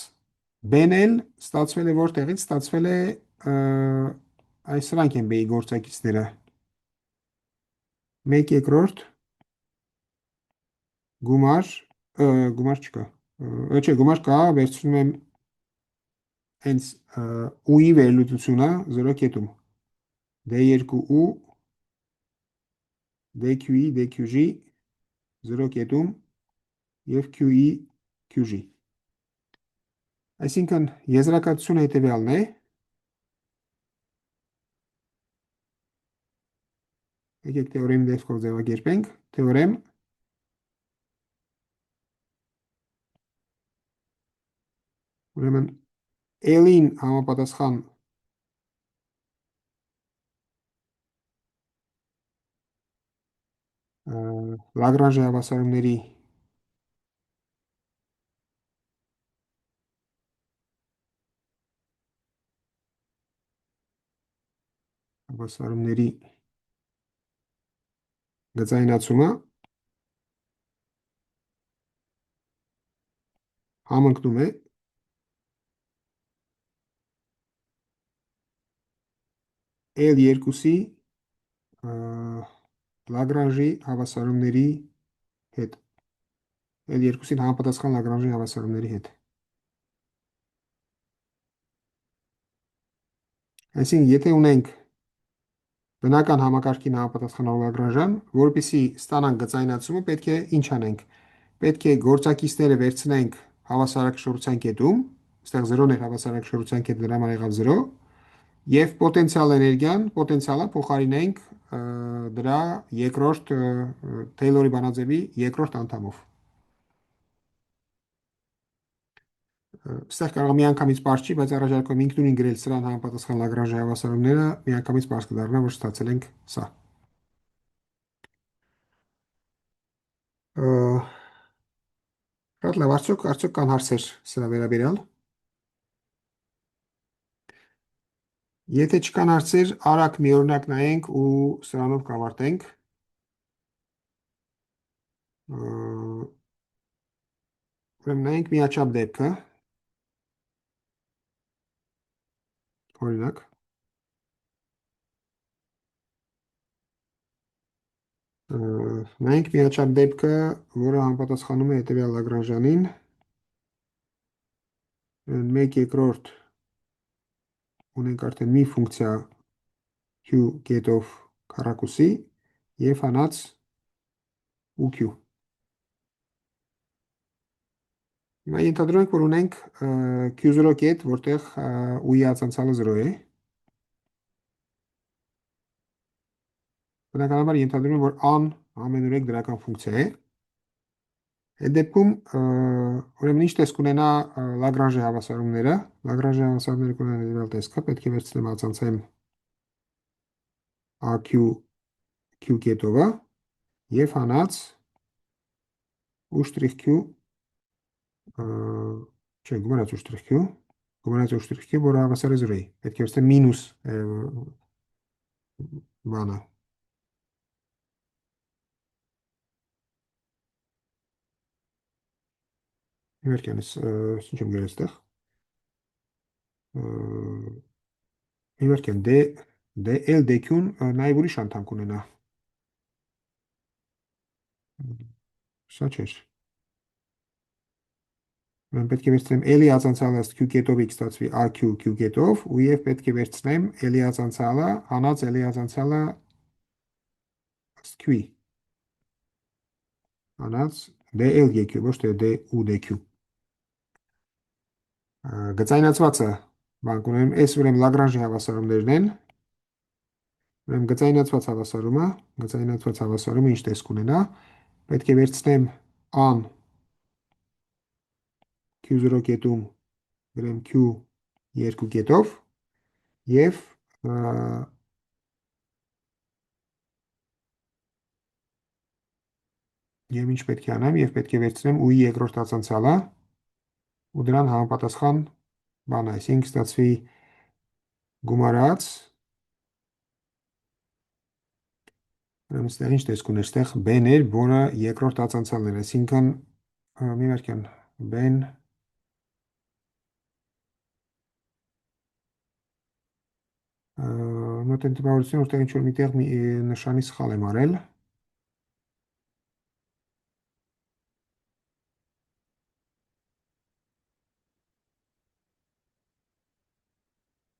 B-ն էլ ստացվել է որտեղից ստացվել է այս սրանք են B-ի գործակիցները 1 երկրորդ գումար գումար չկա չէ գումար կա վերցնում եմ հենց U-ի վերլուծությունը 0 կետում D2U DQE DQG 0 կետում եւ QE QG այսինքն եզրակացությունը հետեւյալն է եկեք թեորեմի դեպքով ձևակերպենք թեորեմ ուրեմն L-ին համապատասխան Լագրանժի հավասարումների գծայնացումը համընկնում է L2-ի Լագրանժի հավասարումների հետ L2-ին համապատասխան Լագրանժի հավասարումների հետ այսինքն եթե ունենք բնական համակարգին համապատասխանող Լագրանժան, որպեսզի ստանանք գծայնացումը, պետք է ինչ անենք։ Պետք է գործակիցները վերցնենք հավասարակշռության կետում, այստեղ 0-ն էր հավասարակշռության կետը, դրա համար եղավ 0, եւ պոտենցիալ էներգիան, պոտենցիալը փոխարինենք դրա երկրորդ Թեյլորի բանաձևի երկրորդ անդամով։ Այստեղ կարող միանգամից པարզ չի, բայց առաջարկում եմ ինքնուրույն գրել սրան համապատասխան Լագրանժի հավասարումները, միանգամից པարզ կդառնա, որ ստացել ենք սա։ Շատ լավ, արդյոք կան հարցեր սրա վերաբերյալ։ Եթե չկան հարցեր, արագ մի օրինակ նայենք ու սրանով կավարտենք։ Ուրեմն նայենք միաչափ դեպքը։ Օրինակ նայենք միաչափ դեպքը, որը համապատասխանում է հետևյալ Լագրանժյանին 1 երկրորդ ունենք արդեն մի ֆունկցիա Q կետով քառակուսի եւ հանած UQ։ Հիմա ենթադրում ենք, որ ունենք Q0 կետ, որտեղ U-ի ացանցալը 0 է։ Բնականաբար ենթադրում եմ, որ an ամենուրեք դրական ֆունկցիա է։ Այդ դեպքում ուրեմն ինչ տեսք ունենա Լագրանժի հավասարումները, Լագրանժի հավասարումները կունենան հետևյալ տեսքը, պետք է վերցնեմ ացանցեմ AQ Q կետովը եւ հանած U'(Q) չէ, գումարած U'(Q) գումարած U'(Q), որը հավասար է 0-ի։ Պետք է վերցնեմ մինուս բանը Իվերքյանից, ինչ եմ գրել այստեղ։ Իվերքյան L DQ-ն նաև ուրիշ անդամ կունենա։ Սա չէր։ Mən պետք է վերցնեմ L-ի ացանցալը Q կետով ստացվի AQ Q կետով ու եւ պետք է վերցնեմ L-ի ացանցալը հանած L-ի ացանցալը Q-ի հանած DL DQ ոչ թե DU DQ գծայնացվածը բանկ ունեմ S ուրեմն Լագրանժի հավասարումներն են ուրեմն գծայնացված հավասարումը ինչ տեսք ունենա պետք է վերցնեմ an Q0 կետում գրեմ Q 2 կետով եւ Եվ ինչ պետք է անեմ, եւ պետք է վերցնեմ ու-ի երկրորդ տածանցյալը ու դրան համապատասխան բան, այսինքն ստացվի գումարած, ուրեմն ստեղ ինչ տեսք ուներ, ստեղ b-ն էր, որը երկրորդ տածանցյալն էր, այսինքն մի վարքյան b-ն նոտ են տպավորություն, որտեղ ինչ-որ միտեղ մի նշանի սխալ եմ արել,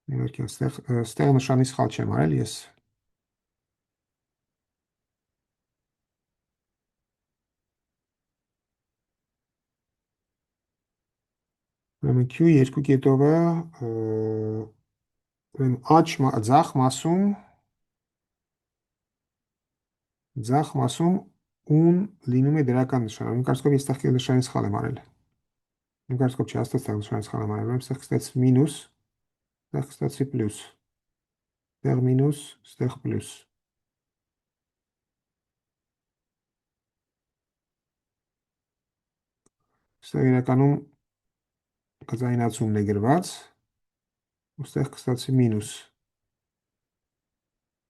մի վարքյան, ստեղ նշանի սխալ չեմ արել, ես ուրեմն Q երկու կետովը ուրեմն ձախ մասում ուն լինում է դրական նշան, իմ կարծիքով ես ստեղ նշանի սխալ եմ արել, իմ կարծիքով չի, հաստատ ստեղ նշանի սխալ եմ արել, ուրեմն ստեղ կստացվի մինուս, ստեղ կստացվի պլյուս, ստեղ մինուս, ստեղ պլյուս, ստեղ իրականում գծայնացումն է գրված, ու ստեղ կստացվի մինուս,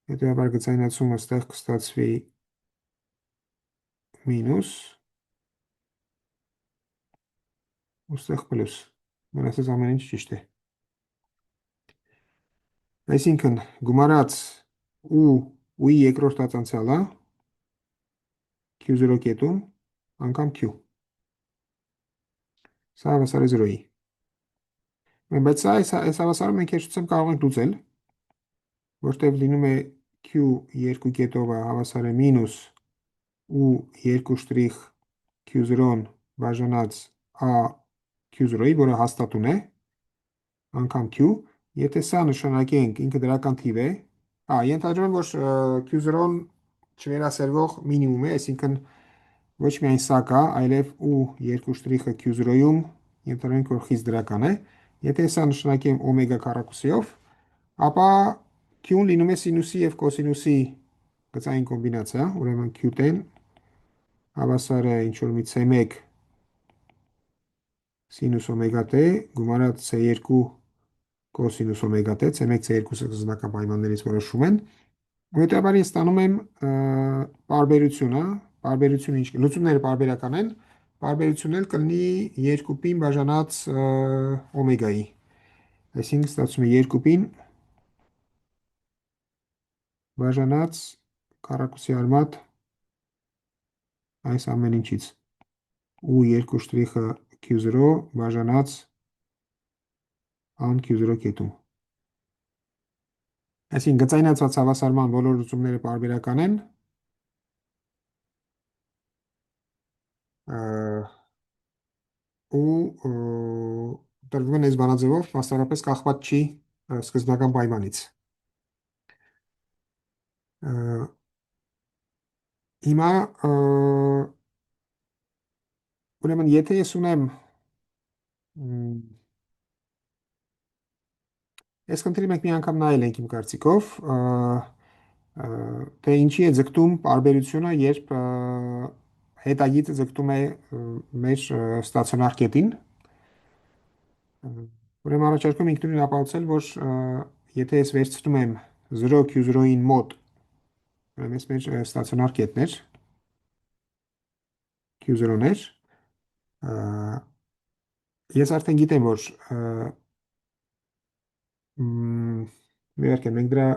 հետևաբար գծայնացումը ստեղ կստացվի մինուս, ու ստեղ պլյուս, մնացած ամեն ինչ ճիշտ է, այսինքն գումարած ու-ի երկրորդ տածանցյալը Q0 կետում անգամ Q, սա հավասար է 0-ի, բայց այս հավասարը մենք հեշտությամբ կարող ենք լուծել, որտեղ լինում է Q երկու կետովը հավասար է մինուս ու երկու շտրիխ Q0-ն բաժանած A Q0-ի, որը հաստատուն է, անգամ Q, եթե սա նշանակենք ինքը դրական թիվ է, ենթադրում եմ, որ Q0-ն չվերասերվող մինիմում է, այսինքն ոչ միայն սա կա, այլև ու երկու շտրիխը Q0-ում ենթադրենք, որ խիստ դրական է, եթե սա նշանակեմ օմեգա քառակուսիով, ապա Q-ն լինում է սինուսի և կոսինուսի գծային կոմբինացիա, ուրեմն Q10 հավասար է ինչ-որ մի C1 սինուս օմեգա t գումարած C2 կոսինուս օմեգա t, C1 C2 սկզբնական պայմաններից որոշում են, ու հետևաբար ես ստանում եմ պարբերությունը, լուծումները պարբերական են, պարբերությունն էլ կլինի 2 պին բաժանած օմեգայի, այսինքն ստացվում է 2 պին բաժանած քառակուսի արմատ այս ամեն ինչից ու երկու շտրիխը Q0 բաժանած ան Q0 կետում, այսինքն գծայնացված հավասարման բոլոր լուծումները պարբերական են, ու տրվում են այս բանաձևով, մասնավորապես կախված չի սկզբնական պայմանից։ Հիմա ուրեմն եթե ես ունեմ այս խնդրի մենք մի անգամ նայել ենք իմ կարծիքով, թե ինչի է ձգտում պարբերությունը, երբ հետագիծը ձգտում է մեր ստացիոնար կետին, ուրեմն առաջարկում ինքնուրույն ապացուցել, որ եթե ես վերցնում եմ 0 Q0-ին մոտ, ուրեմն այս մեր ստացիոնար կետներ, Q0-ներ, ես արդեն գիտեմ, որ մի վարքյան, մենք դրա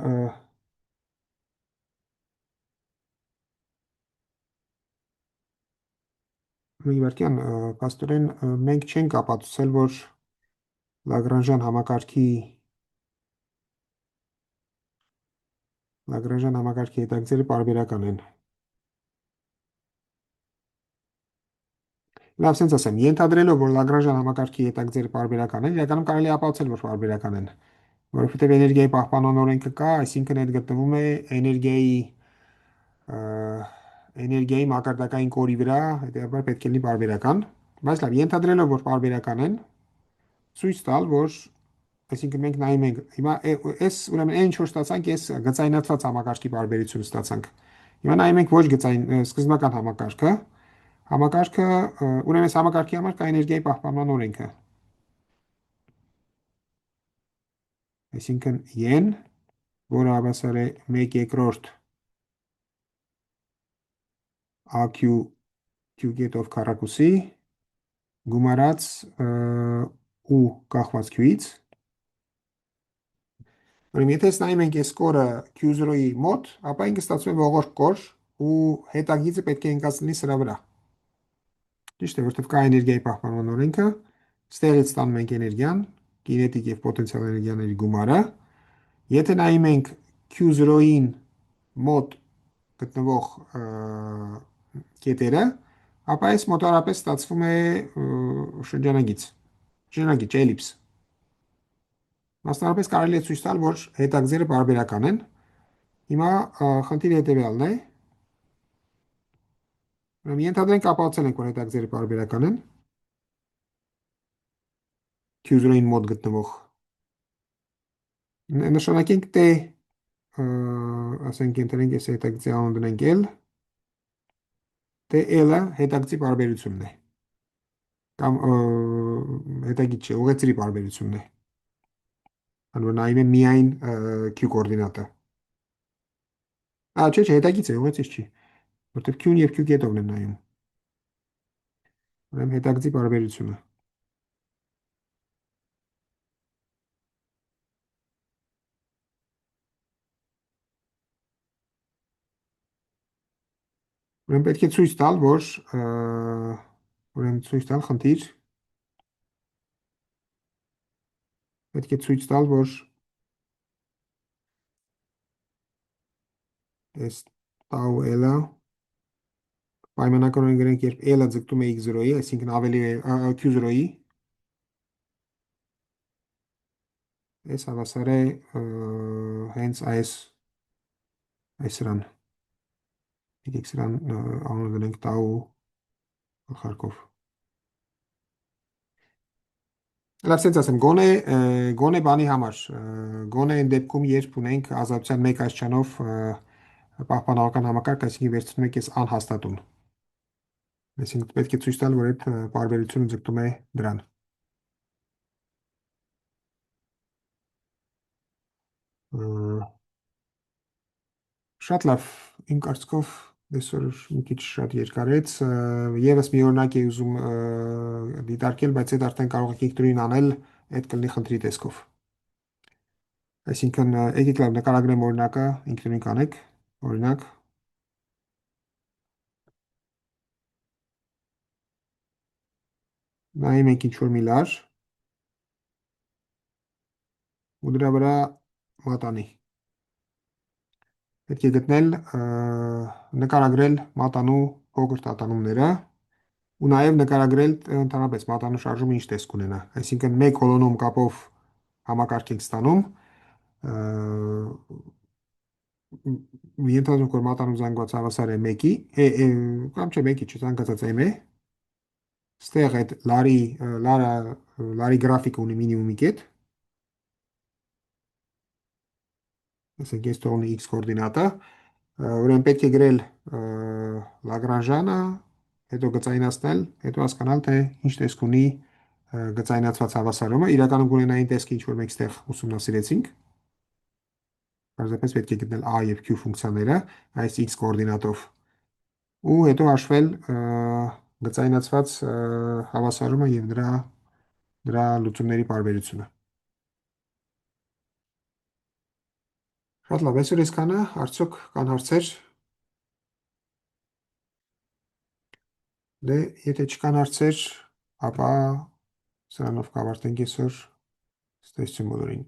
մի վարքյան, պաստորեն մենք չենք ապացուցել, որ Լագրանժյան համակարգի հետագծերը պարբերական են։ Լավ, սենց ասեմ, ենթադրելով, որ Լագրանժյան համակարգի հետագծերը պարբերական են, իրականում կարելի է ապացուցել, որ պարբերական են, որովհետև էներգիայի պահպանման օրենքը կա, այսինքն այդ գտնվում է էներգիայի մակարդակային կորի վրա, հետևաբար պետք է լինի պարբերական, բայց լավ, ենթադրելով, որ պարբերական են, ցույց տալ, որ այսինքն մենք նայում ենք, հիմա այս ուրեմն այն ինչ որ ստացանք, այս գծայնացված համակարգի պարբերություն ստացանք։ Հիմա նայում ենք ոչ գծային սկզբնական համակարգը, Համակարգը, ուրեմն այս համակարգի համար կա էներգիայի պահպանման օրենքը, այսինքն yen, որը հավասար է 1 երկրորդ AQ Q կետով քառակուսի գումարած ու կախված Q-ից։ Ուրեմն եթե նայում ենք այս կորը Q0-ի մոտ, ապա ինքը ստացվում է ողորկ կոր ու հետագիծը պետք է ընկած լինի սրա վրա։ Ճիշտ է, որովհետև կա էներգիայի պահպանման օրենքը, ստեղից ստանում ենք էներգիան, կինետիկ եւ պոտենցիալ էներգիաների գումարը։ Եթե նայում ենք Q0-ին մոտ գտնվող կետերը, ապա այս մոտարապես ստացվում է շրջանագիծ, էլիպս։ Մասնավորապես կարելի է ցույց տալ, որ հետագծերը պարբերական են։ Հիմա խնդիրը հետևյալն է։ Ուրեմն ենթադրենք ապացուցել ենք, որ հետագծերը պարբերական են Q0-ին մոտ գտնվող։ Նշանակենք T, ասենք ընտրենք այս հետագծի անուն դնենք L, L-ը հետագծի պարբերությունն է։ Կամ հետագիծ չէ, ուղեծրի պարբերությունն է։ Անոր նայում եմ միայն Q կոորդինատը։ Չէ, հետագիծ է, ուղեծիր չի, որտեղ Q-ն եւ Q կետովն են նայում։ Ուրեմն հետագծի պարբերությունը։ Ուրեմն պետք է ցույց տալ, որ ուրեմն ցույց տալ խնդիր, պետք է ցույց տալ, որ այս tau L-ը պայմանականորեն գրենք, երբ L-ը ձգտում է x0-ի, այսինքն ավելի է Q0-ի, այս հավասար է հենց այս սրան։ Եկեք սրան անունը դնենք tau գլխարկով։ Լավ, սենց ասեմ, գոնե բանի համար, գոնե այն դեպքում, երբ ունենք ազատության մեկ աստիճանով պահպանողական համակարգ, այսինքն վերցնում եք այս անհաստատուն։ Այսինքն պետք է ցույց տալ, որ այդ պարբերությունը ձգտում է դրան։ Շատ լավ, իմ կարծիքով այսօր մի քիչ շատ երկարեց, եւս մի օրինակ է ուզում դիտարկել, բայց այդ արդեն կարող եք ինքնուրույն անել, այդ կլինի խնդրի տեսքով։ Այսինքն եկեք լավ նկարագրեմ օրինակը, ինքնուրույն կանեք, օրինակ նայում ենք ինչ-որ մի լար ու դրա վրա մատանի։ Պետք է գտնել, նկարագրել մատանու փոքր տատանումները ու նաև նկարագրել ընդհանրապես մատանու շարժումը ինչ տեսք ունենա։ Այսինքն մեկ հոլոնոմ կապով համակարգ ենք ստանում, ենթադրենք, որ մատանու զանգված հավասար է 1-ի, կամ չէ 1-ի, չզանգացած m է, ստեղ այդ լարի գրաֆիկը ունի մինիմումի կետ, ասենք ես թողնի x կոորդինատը, ուրեմն պետք է գրել Լագրանժանը, հետո գծայնացնել, հետո հասկանալ, թե ինչ տեսք ունի գծայնացված հավասարումը, իրականում կունենա այն տեսքը, ինչ որ մենք ստեղ ուսումնասիրեցինք, պարզապես պետք է գտնել a եւ q ֆունկցիաները այս x կոորդինատով ու հետո հաշվել գծայնացված հավասարումը եւ դրա լուծումների պարբերությունը։ Շատ լավ, այսօր այսքանը, արդյոք կան հարցեր։ Դե, եթե չկան հարցեր, ապա սրանով կավարտենք այսօր, ստեսություն բոլորին։